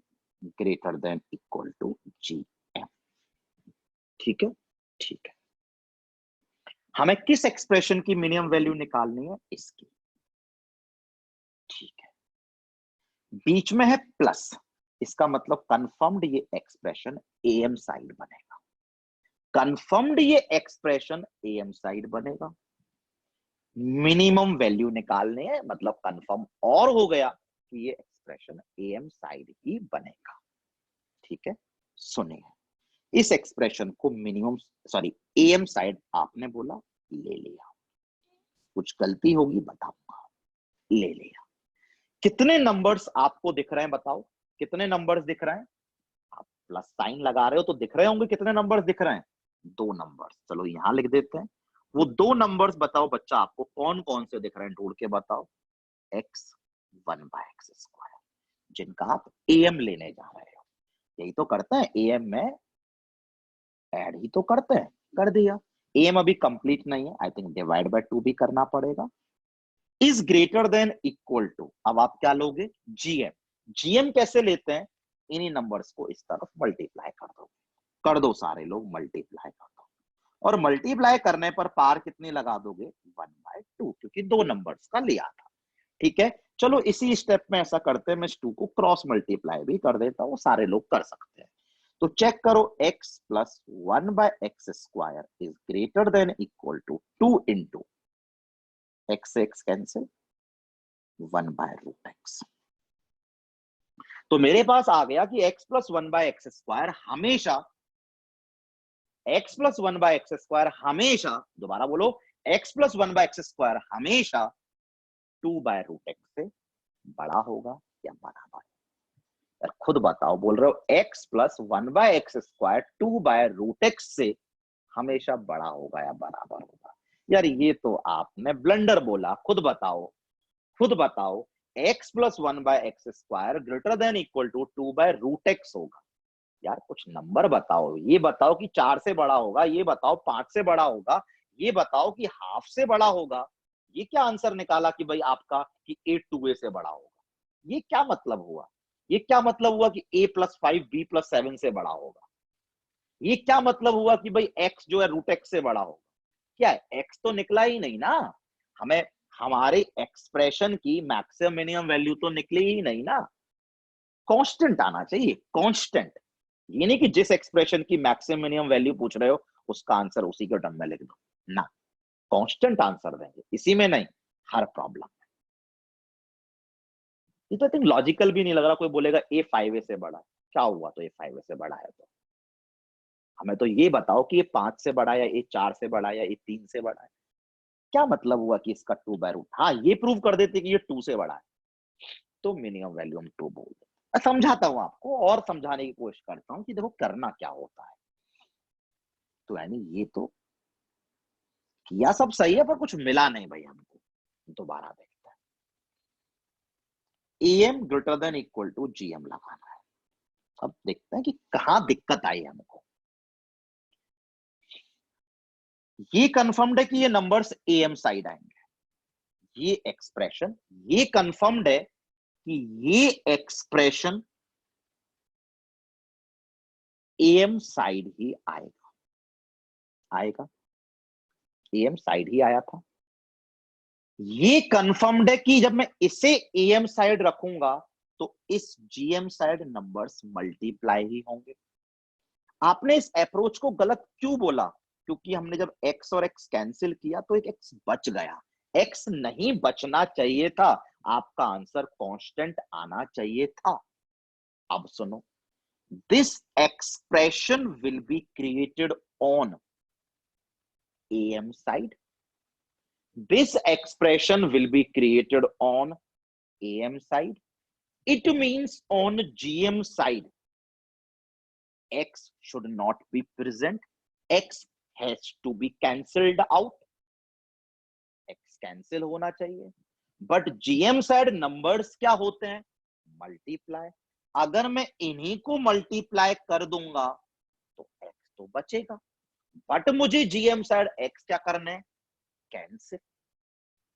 greater than equal to gm। ठीक है, ठीक है। हमें किस एक्सप्रेशन की मिनिमम वैल्यू निकालनी है, इसकी। ठीक है, बीच में है प्लस, इसका मतलब कंफर्म्ड ये एक्सप्रेशन am साइड बनेगा, कंफर्म्ड ये एक्सप्रेशन am साइड बनेगा। मिनिमम वैल्यू निकालने है, मतलब कंफर्म और हो गया कि ये एक्सप्रेशन am साइड ही बनेगा। ठीक है, सुनिए, इस एक्सप्रेशन को मिनिमम सॉरी am साइड आपने बोला, ले लिया, कुछ गलती होगी बताऊंगा, ले लिया। कितने नंबर्स आपको दिख रहे हैं बताओ, कितने नंबर्स दिख रहे हैं, आप प्लस साइन लगा रहे हो तो दिख रहे होंगे, कितने नंबर्स दिख रहे हैं, 2 नंबर्स। चलो यहां लिख देते हैं, वो 2 नंबर्स बताओ बच्चा, आपको कौन कौन से दिख रहे हैं, ढूंढ के बताओ। x 1 बाय एक्स स्क्वायर, जिनका आप am लेने जा रहे हो, यही तो करते हैं, am में ऐड ही तो करते हैं, कर दिया। am अभी कंप्लीट नहीं है, आई थिंक डिवाइड बाय 2 भी करना पड़ेगा। Is greater than equal to, अब आप क्या लोगे, gm। gm कैसे लेते हैं, इन्हीं नंबर्स को इस तरफ मल्टीप्लाई कर दो, कर दो सारे लोग मल्टीप्लाई कर दो, और मल्टीप्लाई करने पर पार कितनी लगा दोगे, 1/2, क्योंकि 2 नंबर्स का लिया था। ठीक है, चलो इसी स्टेप में ऐसा करते हैं, मैं 2 को क्रॉस मल्टीप्लाई भी कर देता हूं, सारे लोग कर सकते हैं। तो चेक करो, x plus 1 by X square is greater than equal to 2 into X X cancel 1 by root X. तो मेरे पास आ गया कि x plus 1 by X square हमेशा, x plus 1 by X square हमेशा, दोबारा बोलो, x plus 1 by X square हमेशा 2 बाय रूट एक्स से बड़ा होगा या बराबर। यार खुद बताओ, बोल रहे हो x plus 1 by X square 2 by root X से हमेशा बड़ा होगा या बराबर होगा। यार ये तो आपने ब्लंडर बोला, खुद बताओ, खुद बताओ, x plus 1 by X square greater than equal to 2 by root X होगा। यार कुछ नंबर बताओ, ये बताओ कि 4 से बड़ा होगा, ये बताओ 5 से बड़ा होगा, ये बताओ कि हाफ से बड़ा होगा। ये क्या आंसर निकाला कि भाई आपका कि a 2a से बड़ा होगा, ये क्या मतलब हुआ, ये क्या मतलब हुआ कि a प्लस 5 b प्लस 7 से बड़ा होगा, ये क्या मतलब हुआ कि भाई x जो है रूट एक्स से बड़ा होगा। क्या है, x तो निकला ही नहीं ना, हमें हमारे एक्सप्रेशन की मैक्सिमम मिनिमम वैल्यू तो निकली ही नहीं ना, कांस्टेंट आना चाहिए, कांस्टेंट। ये नहीं कि जिस एक्सप्रेशन की मैक्सिमम मिनिमम वैल्यू पूछ रहे हो उसका आंसर उसी के टर्म में लिख दो ना, कांस्टेंट आंसर देंगे, इसी में नहीं, हर प्रॉब्लम में। ये तो आई थिंक लॉजिकल भी नहीं लग रहा, कोई बोलेगा a 5a से बड़ा, क्या हुआ तो a 5a से बड़ा है, तो हमें तो ये बताओ कि ये 5 से बड़ा है, या ये 4 से बड़ा है, या ये 3 से बड़ा है। क्या मतलब हुआ कि इसका 2 बाय रूट, हाँ ये प्रूव कर देते कि ये 2 से बड़ा है, तो मिनिमम वैल्यू हम 2 बोल देते। मैं समझाता हूं आपको और समझाने की कोशिश करता हूं कि देखो करना क्या होता है। तो यानी ये तो किया सब सही है, पर कुछ मिला नहीं भाई हमको, दोबारा देखते हैं। am greater than equal to gm लगाना है। अब देखते हैं कि कहां दिक्कत आई हमको। ये कंफर्म्ड है कि ये नंबर्स am साइड आएंगे, ये एक्सप्रेशन, ये कंफर्म्ड है कि ये एक्सप्रेशन am साइड ही आएगा, आएगा, am साइड ही आया था। ये कंफर्म्ड है कि जब मैं इसे am साइड रखूंगा तो इस जीएम साइड नंबर्स मल्टीप्लाई ही होंगे। आपने इस अप्रोच को गलत क्यों बोला? क्योंकि हमने जब x और x कैंसिल किया तो एक x बच गया। x नहीं बचना चाहिए था, आपका आंसर कांस्टेंट आना चाहिए था। अब सुनो, this expression will be created on am side. This expression will be created on am side. It means on gm side x should not be present, x has to be cancelled out, x cancel होना चाहिए। But GM side numbers क्या होते हैं? Multiply. अगर मैं इन्हीं को multiply कर दूंगा तो x तो बचेगा, बट मुझे जीएम साइड x क्या करना है? कैंसिल।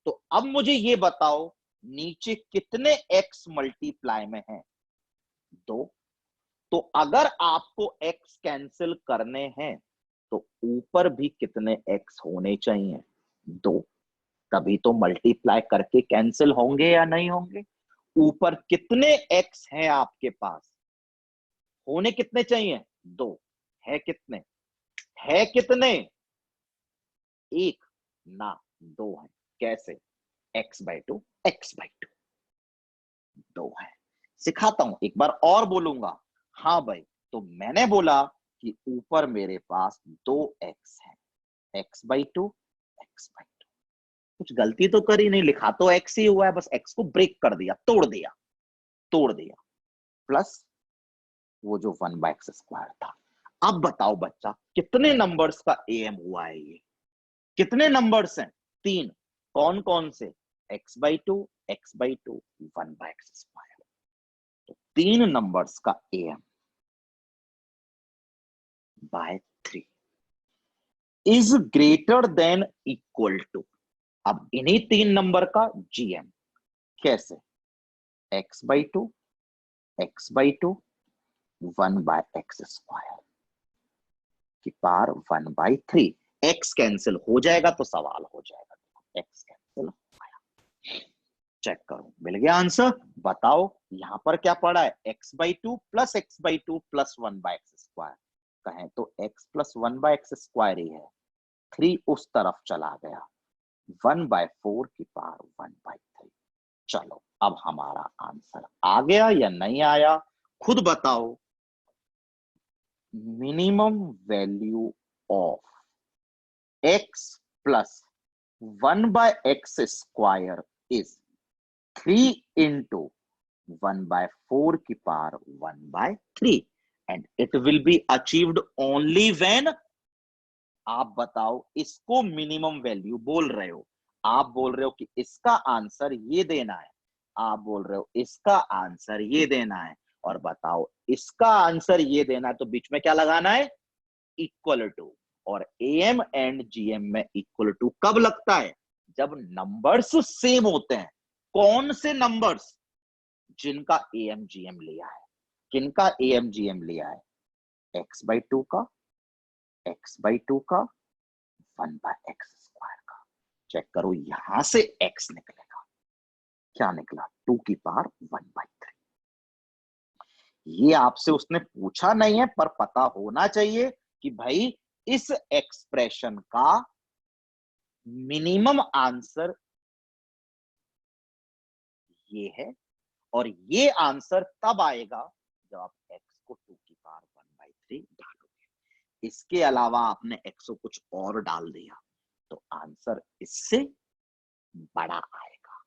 तो अब मुझे ये बताओ, नीचे कितने x मल्टीप्लाई में हैं? 2। तो अगर आपको x कैंसिल करने हैं तो ऊपर भी कितने x होने चाहिए? 2। तभी तो मल्टीप्लाई करके कैंसिल होंगे या नहीं होंगे? ऊपर कितने x हैं आपके पास? होने कितने चाहिए? 2। है कितने? है कितने? 1 ना, 2 है। कैसे? x/2 x/2 2 है। सिखाता हूं, एक बार और बोलूंगा। हाँ भाई, तो मैंने बोला कि ऊपर मेरे पास 2x है, x/2 x/2। कुछ गलती तो करी नहीं, लिखा तो x ही हुआ है, बस x को ब्रेक कर दिया, तोड़ दिया प्लस वो जो 1/x² था। अब बताओ बच्चा, कितने नंबर्स का am हुआ है ये? कितने नंबर्स हैं? 3। कौन कौन से? x/2 x/2 1/x²। तो 3 नंबर्स का am by 3 is greater than equal to, अब इन्हीं 3 नंबर का जीएम कैसे? x/2 x/2 1/x² की पावर 1/3। x कैंसिल हो जाएगा तो सवाल हो जाएगा। x कैंसिल हो गया, चेक करो, मिल गया आंसर। बताओ यहां पर क्या पड़ा है? x/2 plus x/2 plus 1/x²। कहें तो x प्लस 1/x² ही है। 3 उस तरफ चला गया, 1/4 की पावर 1/3। चलो, अब हमारा आंसर आ गया या नहीं आया, खुद बताओ। Minimum value of x plus 1/x² is 3 into 1/4 की power 1/3 and it will be achieved only when, आप बताओ, इसको मिनिमम वैल्यू बोल रहे हो, आप बोल रहे हो कि इसका आंसर ये देना है, आप बोल रहे हो इसका आंसर ये देना है, और बताओ इसका आंसर ये देना है, तो बीच में क्या लगाना है? Equal to. और एम एंड जीएम में इक्वल टू कब लगता है? जब नंबर्स सेम होते हैं। कौन से नंबर्स? जिनका एम जीएम लिया है। किनका एम जीएम लिया है? x/2 का, x/2 का, 1/x² का। चेक करो, यहां से x निकलेगा, क्या निकला? 2 की पावर 1/3। ये आपसे उसने पूछा नहीं है, पर पता होना चाहिए कि भाई इस एक्सप्रेशन का मिनिमम आंसर ये है, और ये आंसर तब आएगा जब आप x को 2 की पावर 1/3 डालोगे। इसके अलावा आपने x को कुछ और डाल दिया तो आंसर इससे बड़ा आएगा।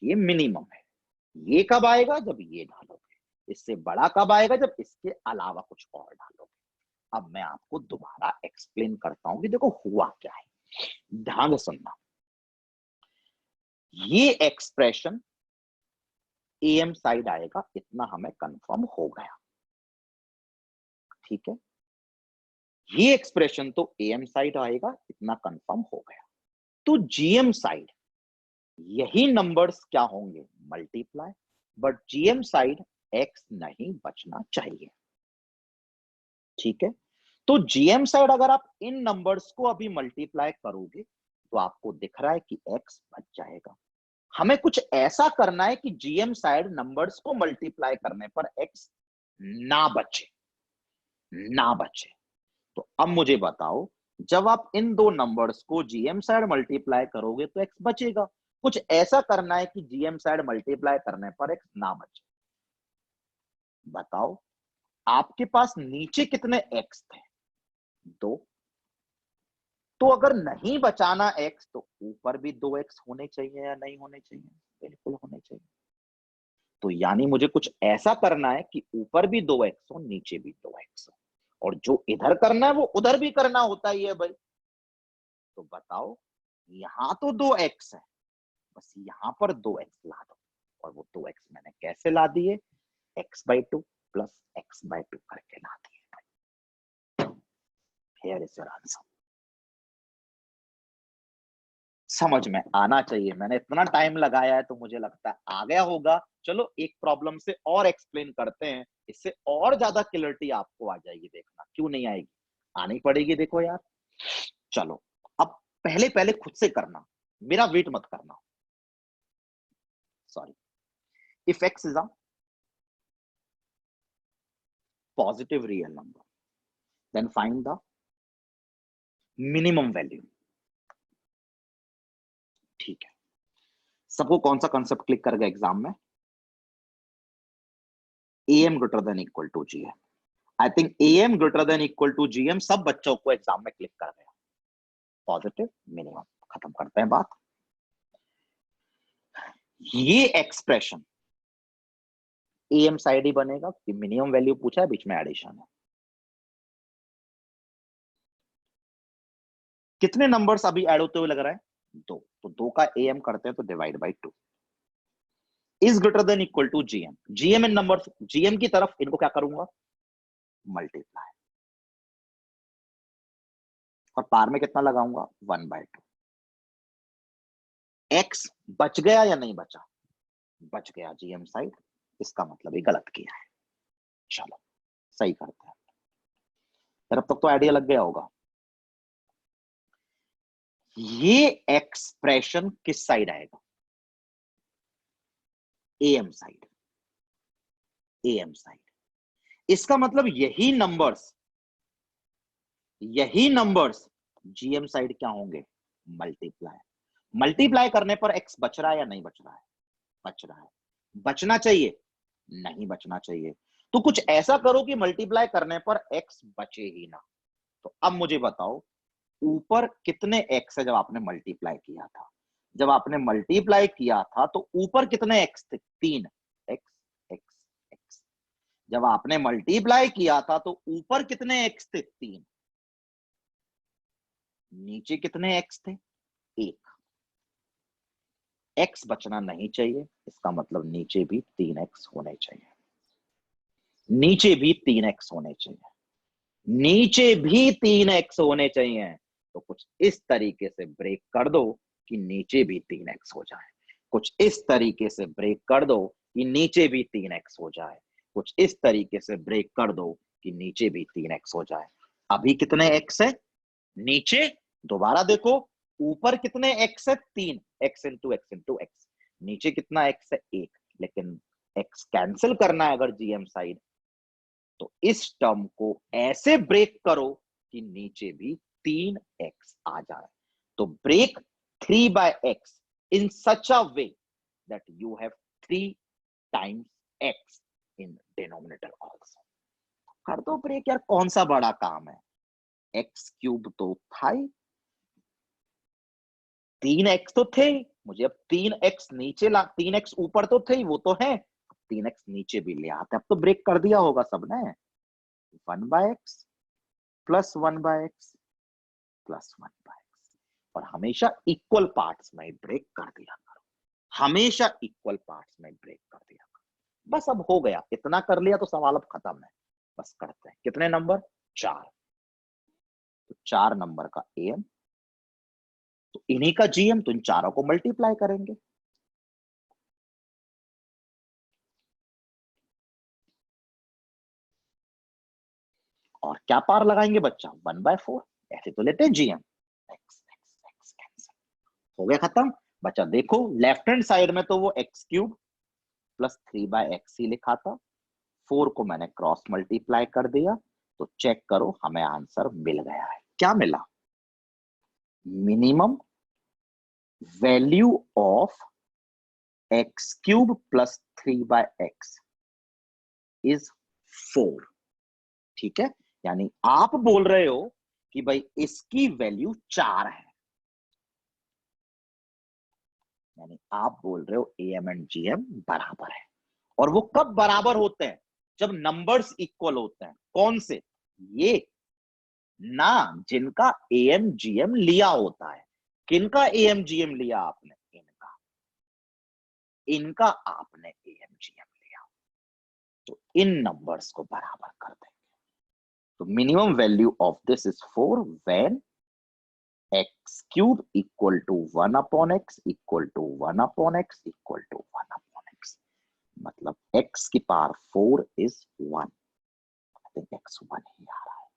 ये मिनिमम है। ये कब आएगा? जब ये डालोगे। इससे बड़ा कब आएगा? जब इसके अलावा कुछ और डालोगे। अब मैं आपको दोबारा एक्सप्लेन करता हूं कि देखो हुआ क्या है, ध्यान से सुनना। ये एक्सप्रेशन एम साइड आएगा, इतना हमें कंफर्म हो गया, ठीक है। ये एक्सप्रेशन तो एम साइड आएगा, इतना कंफर्म हो गया। तो जीएम साइड यही नंबर्स क्या होंगे? Multiply. But GM side x नहीं बचना चाहिए, ठीक है। तो जीएम साइड अगर आप इन नंबर्स को अभी मल्टीप्लाई करोगे तो आपको दिख रहा है कि एक्स बच जाएगा। हमें कुछ ऐसा करना है कि जीएम साइड नंबर्स को मल्टीप्लाई करने पर एक्स ना बचे, ना बचे। तो अब मुझे बताओ, जब आप इन दो नंबर्स को जीएम साइड मल्टीप्लाई करोगे तो एक्स बचेगा। कुछ ऐसा करना है कि जीएम साइड मल्टीप्लाई करने पर एक्स ना बचे। बताओ, आपके पास नीचे कितने एक्स थे? 2। तो अगर नहीं बचाना एक्स तो ऊपर भी 2 एक्स होने चाहिए या नहीं होने चाहिए? बिल्कुल होने चाहिए। तो यानी मुझे कुछ ऐसा करना है कि ऊपर भी 2 एक्स हो, नीचे भी 2 एक्स हो, और जो इधर करना है वो उधर भी करना होता ही है भाई। तो बताओ, यहां तो 2 एक्स है, बस यहां पर 2 एक्स ला दो। और वो 2 एक्स मैंने कैसे ला दिए? x/2 प्लस x/2 करके ला दिए। Here is your answer. समझ में आना चाहिए। मैंने इतना टाइम लगाया है तो मुझे लगता है आ गया होगा। चलो एक प्रॉब्लम से और एक्सप्लेन करते हैं, इससे और ज्यादा क्लियरिटी आपको आ जाएगी। देखना, क्यों नहीं आएगी, आनी पड़ेगी। देखो यार, चलो अब पहले पहले खुद से करना, मेरा वेट मत करना। Sorry. If X is a positive real number, then find the minimum value. ठीक है, सबको कौन सा कंसेप्ट क्लिक कर गया एग्जाम में? am greater than equal to gm। I think am greater than equal to gm सब बच्चों को एग्जाम में क्लिक कर गया। पॉजिटिव मिनिमम, खत्म करते हैं बात। ये एक्सप्रेशन am साइड ही बनेगा कि मिनिमम वैल्यू पूछा है, बीच में एडिशन है। कितने नंबर्स अभी ऐड होते हुए लग रहा है? 2। तो 2 का am करते हैं तो divide by 2 is greater than equal to gm। gm इन नंबर, gm की तरफ इनको क्या करूंगा? मल्टीप्लाई। और पार में कितना लगाऊंगा? 1/2। x बच गया या नहीं बचा? बच गया जीएम साइड, इसका मतलब ये गलत किया है। चलो सही करते हैं। फिर अब तक तो आइडिया लग गया होगा। ये एक्सप्रेशन किस साइड आएगा? M side. एम साइड, इसका मतलब यही नंबर्स जीएम साइड क्या होंगे? मल्टीप्लाई। मल्टीप्लाई करने पर एक्स बच रहा है या नहीं बच रहा है? बच रहा है। बचना चाहिए? नहीं बचना चाहिए। तो कुछ ऐसा करो कि मल्टीप्लाई करने पर एक्स बचे ही ना। तो अब मुझे बताओ, ऊपर कितने एक्स है जब आपने मल्टीप्लाई किया था? जब आपने मल्टीप्लाई किया था तो ऊपर कितने एक्स थे? 3 एक्स एक्स एक्स। जब आपने मल्टीप्लाई किया था तो ऊपर कितने एक्स थे? 3। नीचे कितने एक्स थे? 1। एक्स बचना नहीं चाहिए, इसका मतलब नीचे भी 3 एक्स होने चाहिए। नीचे भी 3 एक्स होने चाहिए। नीचे भी 3 एक्स होने चाहिए। तो कुछ इस तरीके से ब्रेक कर दो कि नीचे भी 3 एक्स हो जाए। कुछ इस तरीके से ब्रेक कर दो कि नीचे भी 3 एक्स हो जाए। कुछ इस तरीके से ब्रेक कर दो कि नीचे भी 3 एक्स हो जाए। अभी कितने एक्स है नीचे? दोबारा देखो, ऊपर कितने एक्स है? 3 x into x into x. नीचे कितना एक्स है? 1। लेकिन एक्स कैंसिल करना है अगर जीएम साइड, तो इस टर्म को ऐसे ब्रेक करो कि नीचे भी 3 एक्स आ जाए। तो break 3/x in such a way that you have 3 times x in denominator also। कर दो ब्रेक यार, कौन सा बड़ा काम है? x³ तो था ही, 3x तो थे ही। मुझे अब 3x नीचे ला, 3x ऊपर तो थे ही, वो तो है, 3x नीचे भी ले आते। अब तो ब्रेक कर दिया होगा सबने। 1/x plus 1/x plus 1/x। और हमेशा इक्वल पार्ट्स में ब्रेक कर दिया करो। हमेशा इक्वल पार्ट्स में ब्रेक कर दिया करो। बस अब हो गया, इतना कर लिया तो सवाल अब खत्म है। बस करते हैं। कितने नंबर? 4। तो 4 नंबर का एम, तो इन्हीं का जीएम, तो इन चारों को मल्टीप्लाई करेंगे। और क्या पार लगाएंगे बच्चा? 1/4। ऐसे तो लेते हैं GM. X x X cancel हो गया, खत्म। बच्चा देखो लेफ्ट हैंड साइड में तो वो एक्स क्यूब प्लस 3/x ही लिखा था, 4 को मैंने क्रॉस मल्टीप्लाई कर दिया, तो चेक करो हमें आंसर मिल गया है। क्या मिला? Minimum value of x cube plus 3/x is 4। ठीक है, यानी आप बोल रहे हो कि भाई इसकी वैल्यू 4 है, यानी आप बोल रहे हो एम एंड जीएम बराबर है। और वो कब बराबर होते हैं? जब नंबर्स इक्वल होते हैं। कौन से? ये ना, जिनका एम जीएम लिया होता है। किनका एम जीएम लिया आपने? इनका। इनका आपने एम जीएम लिया, तो इन नंबर्स को बराबर कर देंगे। तो minimum value of this is 4 when X cube equal to 1/x equal to 1/x equal to 1/x। मतलब x की power 4 is 1। I think x 1 ही आ रहा है।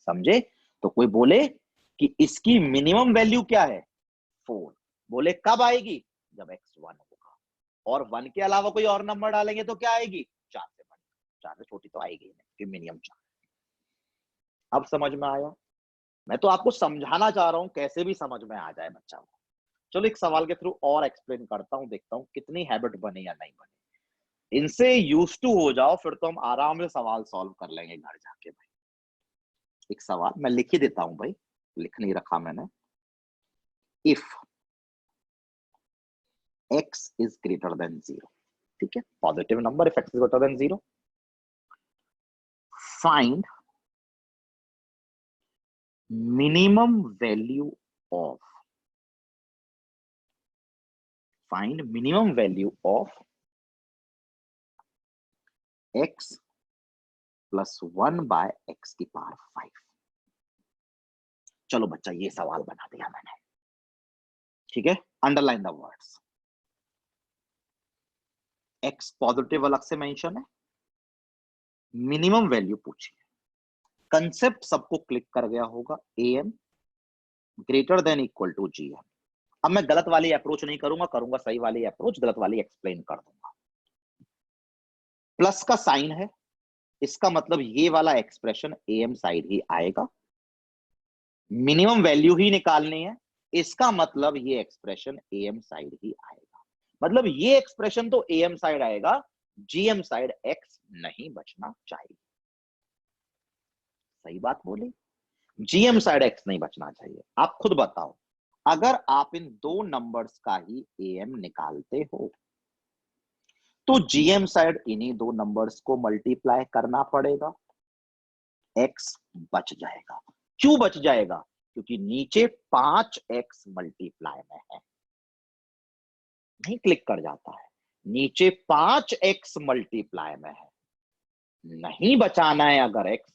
समझे? तो कोई बोले कि इसकी मिनिमम वैल्यू क्या है? 4। बोले कब आएगी? जब x 1 होगा। और 1 के अलावा कोई और नंबर डालेंगे तो क्या आएगी? 4 से बड़ी। 4 से छोटी तो आएगी नहीं, कि मिनिमम 4। अब समझ में आया? मैं तो आपको समझाना चाह रहा हूं, कैसे भी समझ में आ जाए बच्चा को। चलो एक सवाल के थ्रू और एक्सप्लेन करता हूं, देखता हूं कितनी हैबिट बने या नहीं बने। इनसे यूज टू हो जाओ, फिर तो हम आराम से सवाल सॉल्व कर लेंगे घर जाके। भाई एक सवाल मैं लिख ही देता हूं, भाई लिख नहीं रखा मैंने। If x is greater than 0, ठीक है, positive number, if x is greater than 0, find minimum value of x plus 1/x की पावर 5। चलो बच्चा ये सवाल बना दिया मैंने, ठीक है। Underline the words. x positive अलग से मेंशन है, मिनिमम वैल्यू पूछी है, कंसेप्ट सबको क्लिक कर गया होगा, am greater than equal to gm। अब मैं गलत वाली अप्रोच नहीं करूंगा, करूंगा सही वाली अप्रोच, गलत वाली एक्सप्लेन कर दूंगा। प्लस का साइन है, इसका मतलब ये वाला एक्सप्रेशन am साइड ही आएगा, मिनिमम वैल्यू ही निकालनी है, इसका मतलब ये एक्सप्रेशन am साइड ही आएगा। मतलब ये एक्सप्रेशन तो am साइड आएगा, gm साइड x नहीं बचना चाहिए। सही बात बोली, gm साइड x नहीं बचना चाहिए। आप खुद बताओ, अगर आप इन दो नंबर्स का ही am निकालते हो तो gm साइड इन्हीं दो नंबर्स को मल्टीप्लाई करना पड़ेगा, x बच जाएगा। क्यों बच जाएगा? क्योंकि नीचे 5x मल्टीप्लाई में है, नहीं क्लिक कर जाता है, नीचे 5x मल्टीप्लाई में है, नहीं बचाना है अगर x,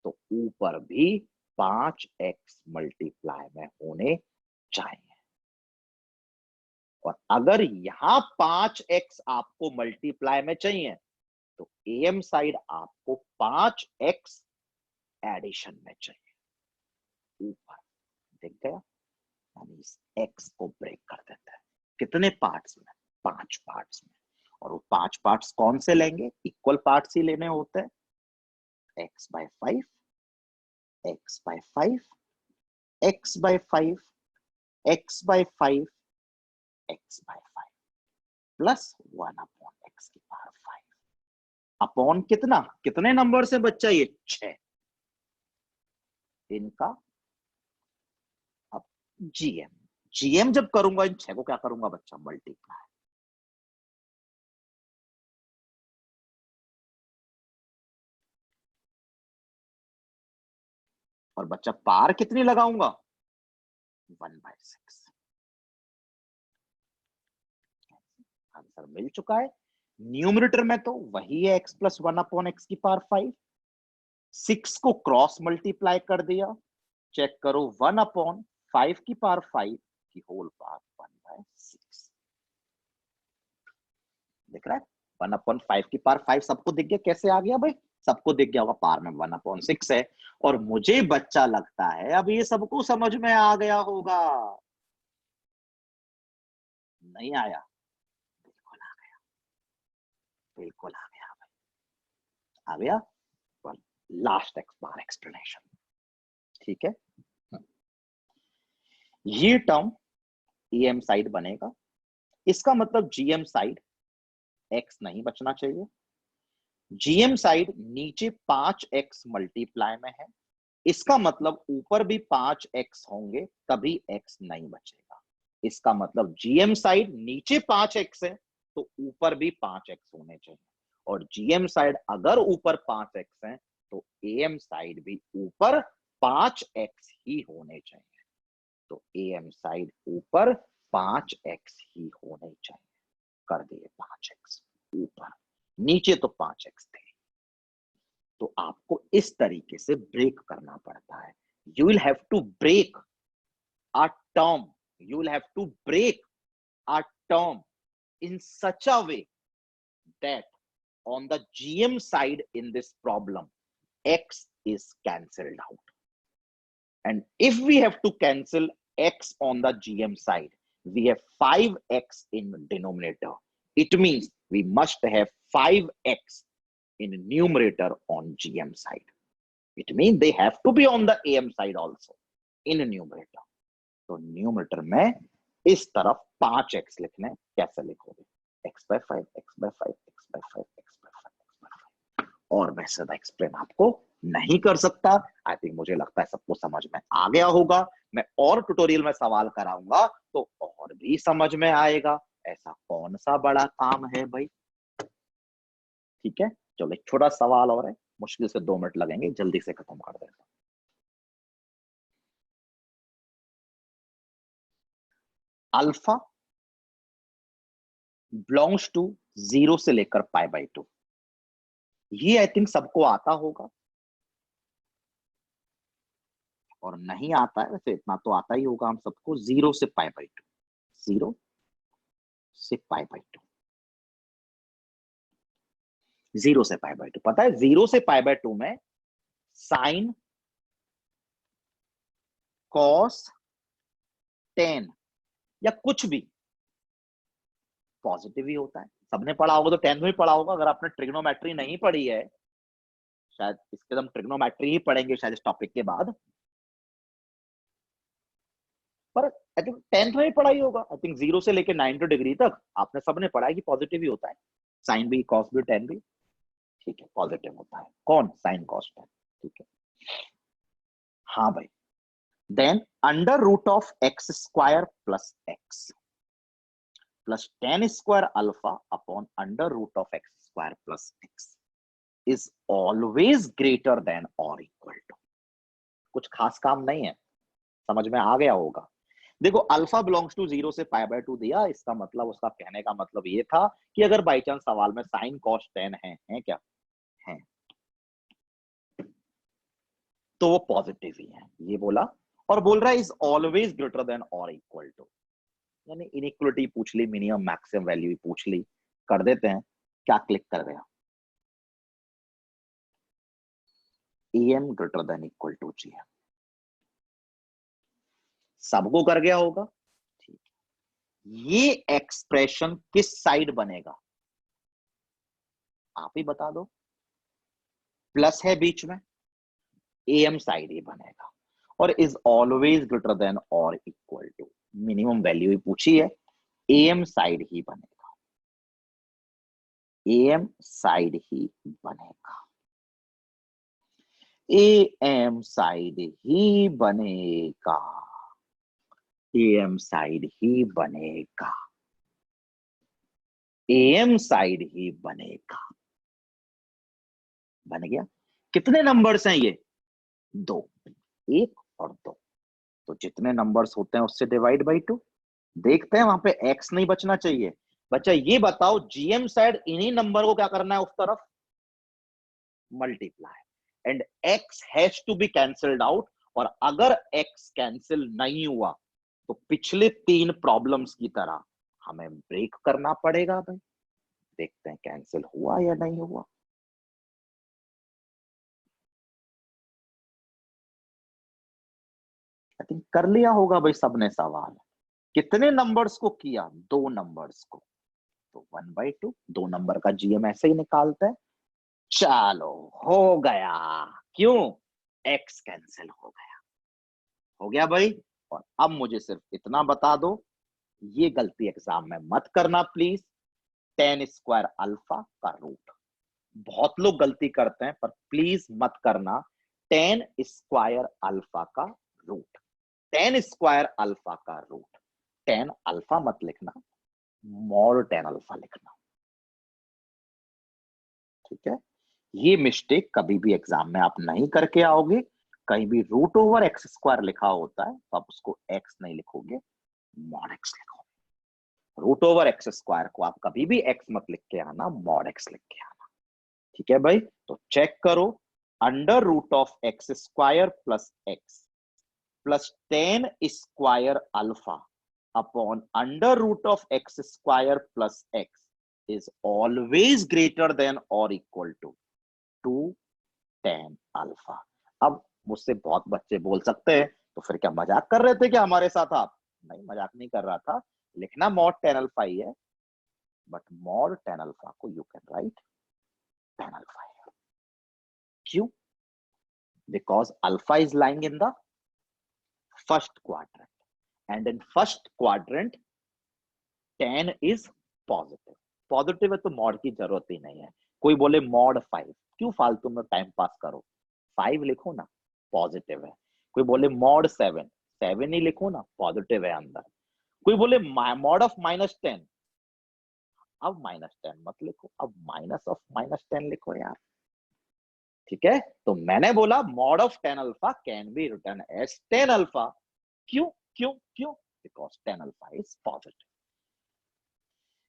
तो ऊपर भी 5x मल्टीप्लाई में होने चाहिए। और अगर यहां 5x आपको मल्टीप्लाई में चाहिए तो am साइड आपको 5x एडिशन में चाहिए ऊपर। दिख गया? यानी इस x को ब्रेक कर देते हैं। कितने पार्ट्स में? 5 पार्ट्स में। और वो 5 पार्ट्स कौन से लेंगे? इक्वल पार्ट्स ही लेने होते हैं। x/5, x/5, x/5, x/5, x/5 plus 1/x की पावर 5 अपॉन कितना? कितने नंबर से बच्चा? ये 6। इनका अब जीएम जब करूंगा, इन 6 को क्या करूंगा बच्चा? मल्टीप्लाई। और बच्चा पार कितनी लगाऊंगा? 1/6। आंसर मिल चुका है। न्यूमरेटर में तो वही है x प्लस 1/x की पावर 5। 6 को क्रॉस मल्टीप्लाई कर दिया, चेक करो 1/5 की पावर 5 की होल पावर 1/6। दिख रहा है? 1/5 की पावर 5 सबको दिख गया? कैसे आ गया भाई? सबको दिख गया होगा, पावर में 1/6 है। और मुझे बच्चा लगता है अब ये सबको समझ में आ गया होगा। नहीं आया? बिल्कुल आ गया, बिल्कुल आ गया भाई, आ गया। लास्ट बार एक्सप्लेनेशन, ठीक है। ये टर्म EM साइड बनेगा, इसका मतलब GM साइड x नहीं बचना चाहिए। GM साइड नीचे 5x मल्टीप्लाई में है, इसका मतलब ऊपर भी 5x होंगे, तभी x नहीं बचेगा। इसका मतलब GM साइड नीचे 5x है तो ऊपर भी 5x होने चाहिए, और GM साइड अगर ऊपर 5x है तो AM साइड भी ऊपर 5x ही होने चाहिए। तो AM साइड ऊपर 5x ही होने चाहिए, कर दिए 5x ऊपर, नीचे तो 5x थे। तो आपको इस तरीके से ब्रेक करना पड़ता है। You will have to break a term, you will have to break a term in such a way that on the GM side in this problem, x is cancelled out. And if we have to cancel x on the GM side, we have 5x in denominator. It means we must have 5x in numerator on GM side. It means they have to be on the AM side also in numerator. तो numerator में इस तरफ 5x लिखने, कैसे लिखोगे? x by 5, x by 5, x by 5, x by 5, x by 5, और मैं ज्यादा एक्सप्लेन आपको नहीं कर सकता। आई थिंक मुझे लगता है सबको समझ में आ गया होगा। मैं और ट्यूटोरियल में सवाल कराऊंगा तो और भी समझ में आएगा। ऐसा कौन सा बड़ा काम है भाई? ठीक है, चलो एक छोटा सवाल और है, मुश्किल से 2 मिनट लगेंगे, जल्दी से खत्म कर देगा। अल्फा बिलोंग्स टू 0 से लेकर π/2, ये आई थिंक सबको आता होगा, और नहीं आता है वैसे इतना तो आता ही होगा हम सबको। 0 से π/2, 0 से π/2, 0 से π/2 पता है। 0 से π/2 में साइन, कॉस, टेन या कुछ भी पॉजिटिव ही होता है। सबने पढ़ा होगा, तो 10th में पढ़ा होगा। अगर आपने ट्रिग्नोमेट्री नहीं पढ़ी है, शायद इसके हम ट्रिग्नोमेट्री ही पढ़ेंगे शायद इस टॉपिक के बाद, पर आई थिंक 10th में ही पढ़ाई होगा। आई थिंक 0 से लेके 90 डिग्री तक आपने सबने पढ़ा है कि पॉजिटिव ही होता है, साइन भी, कॉस भी, टेन भी। ठीक है, पॉजिटिव होता है कौन? Sine, cos, tan. ठीक है, हाँ भाई। Then under root of x square plus x plus tan square alpha upon under root of x square plus x is always greater than और इक्वल टू। कुछ खास काम नहीं है, समझ में आ गया होगा। देखो, अल्फा बिलोंग्स टू 0 से π/2 दिया, इसका मतलब, उसका कहने का मतलब ये था कि अगर बाई चांस सवाल में साइन, कॉस, टेन है क्या है, तो वो पॉजिटिव ही है, ये बोला। और बोल रहा है इज ऑलवेज ग्रेटर देन और इक्वल टू, यानी इनइक्वलिटी पूछ ली, मिनिमम मैक्सिमम वैल्यू पूछ ली। कर देते हैं, क्या क्लिक कर गया? EM greater than equal to GM, सबको कर गया होगा। ठीक, ये एक्सप्रेशन किस साइड बनेगा? आप ही बता दो। प्लस है बीच में, AM साइड ही बनेगा, और इज ऑलवेज ग्रेटर देन और इक्वल टू, मिनिमम वैल्यू ही पूछी है, AM साइड ही बनेगा, AM साइड ही बनेगा, AM साइड ही बनेगा, AM साइड ही बनेगा, AM साइड ही बनेगा। बन गया। कितने नंबर्स हैं ये? 2, 1 और 2। तो जितने नंबर्स होते हैं उससे डिवाइड बाई 2। देखते हैं, वहां पे x नहीं बचना चाहिए। बच्चा ये बताओ, GM साइड इन्हीं नंबर को क्या करना है उस तरफ? Multiply, and x has to be cancelled out. और अगर x कैंसिल नहीं हुआ तो पिछले 3 प्रॉब्लम्स की तरह हमें ब्रेक करना पड़ेगा भाई। देखते हैं कैंसिल हुआ या नहीं हुआ। आई थिंक कर लिया होगा भाई सबने सवाल। कितने नंबर्स को किया? 2 नंबर्स को, तो 1/2 2 नंबर का जीएम ऐसे ही निकालते हैं। चलो हो गया, क्यों? x कैंसिल हो गया भाई। और अब मुझे सिर्फ इतना बता दो, ये गलती एग्जाम में मत करना प्लीज, tan स्क्वायर अल्फा का रूट। बहुत लोग गलती करते हैं, पर प्लीज मत करना tan स्क्वायर अल्फा का रूट। tan स्क्वायर अल्फा का रूट, tan अल्फा मत लिखना, मॉड tan अल्फा लिखना, ठीक है? ये मिस्टेक कभी भी एग्जाम में आप नहीं करके आओगे। कहीं भी रूट ओवर एक्स स्क्वायर लिखा होता है तो आप उसको एक्स नहीं लिखोगे, मॉड एक्स लिखोगे। रूट ओवर एक्स स्क्वायर को आप कभी भी एक्स मत लिख के आना, मॉड एक्स लिख के आना, ठीक है भाई? तो चेक करो, under root of x square plus x plus tan square alpha upon under root of x square plus x is always greater than और इक्वल टू 2 tan अल्फा। अब मुझसे बहुत बच्चे बोल सकते हैं, तो फिर क्या मजाक कर रहे थे क्या हमारे साथ आप? नहीं, मजाक नहीं कर रहा था। लिखना मॉड tan अल्फा ही है, बट मॉड tan अल्फा को you can write tan alpha. क्यों? Because alpha is lying in the first quadrant, and in first quadrant tan is positive. Positive है तो मॉड की जरूरत ही नहीं है। कोई बोले मॉड 5, क्यों फालतू में टाइम पास करो, 5 लिखो ना, पॉजिटिव है। कोई बोले मॉड 7, 7 ही लिखो ना, पॉजिटिव है अंदर। कोई बोले मॉड ऑफ -10, अब -10 मत लिखो, अब माइनस ऑफ -10 लिखो यार, ठीक है? तो मैंने बोला mod of tan alpha can be written as tan alpha. क्यों क्यों क्यों? Because tan alpha is positive.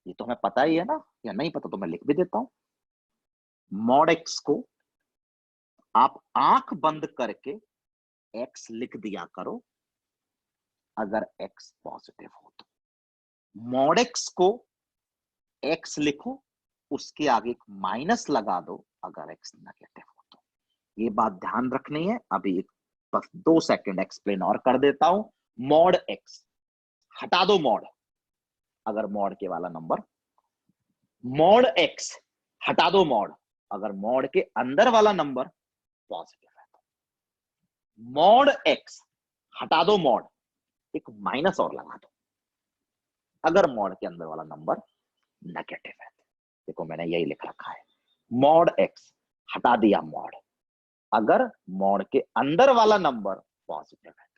ये तो हमें पता ही है ना, या नहीं पता तो मैं लिख भी देता हूं। मॉड एक्स को आप आंख बंद करके x लिख दिया करो अगर x पॉजिटिव हो तो। मॉड एक्स को x लिखो, उसके आगे एक माइनस लगा दो अगर x नेगेटिव हो तो। ये बात ध्यान रखनी है। अभी बस 2 सेकंड एक्सप्लेन और कर देता हूं। मॉड x, हटा दो मॉड अगर मॉड के वाला नंबर, मॉड x हटा दो मॉड अगर मॉड के अंदर वाला नंबर पॉजिटिव है तो। मॉड x हटा दो मॉड, एक माइनस और लगा दो अगर मॉड के अंदर वाला नंबर नेगेटिव है। देखो मैंने यही लिख रखा है, मॉड x हटा दिया मॉड, अगर मॉड के अंदर वाला नंबर पॉजिटिव है।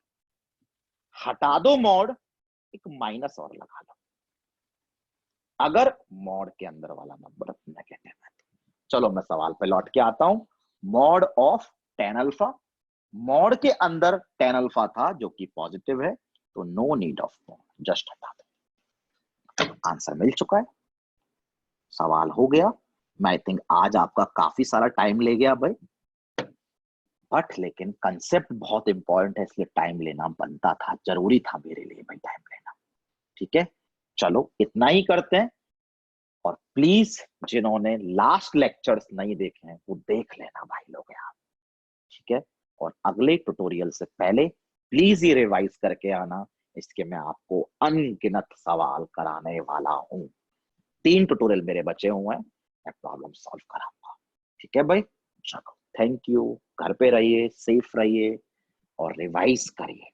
हटा दो मॉड, एक माइनस और लगा दो अगर मॉड के अंदर वाला नंबर नेगेटिव है। चलो मैं सवाल पे लौट के आता हूं। Mod of tan alpha, mod के अंदर tan अल्फा था जो कि पॉजिटिव है, तो no need of mod, just हटा दो। आंसर मिल चुका है, सवाल हो गया। मैं आई थिंक आज आपका काफी सारा टाइम ले गया भाई, बट लेकिन कंसेप्ट बहुत इंपॉर्टेंट है, इसलिए टाइम लेना बनता था, जरूरी था मेरे लिए भाई टाइम लेना, ठीक है? चलो इतना ही करते हैं। और प्लीज जिन्होंने लास्ट लेक्चर्स नहीं देखे हैं वो देख लेना भाई लोग यार, ठीक है? और अगले ट्यूटोरियल से पहले प्लीज ये रिवाइज करके आना, इसके मैं आपको अनगिनत सवाल कराने वाला हूं। 3 ट्यूटोरियल मेरे बचे हुए हैं, मैं प्रॉब्लम सॉल्व कराऊंगा, ठीक है भाई? चलो थैंक यू, घर पे रहिए, सेफ रहिए और रिवाइज करिए।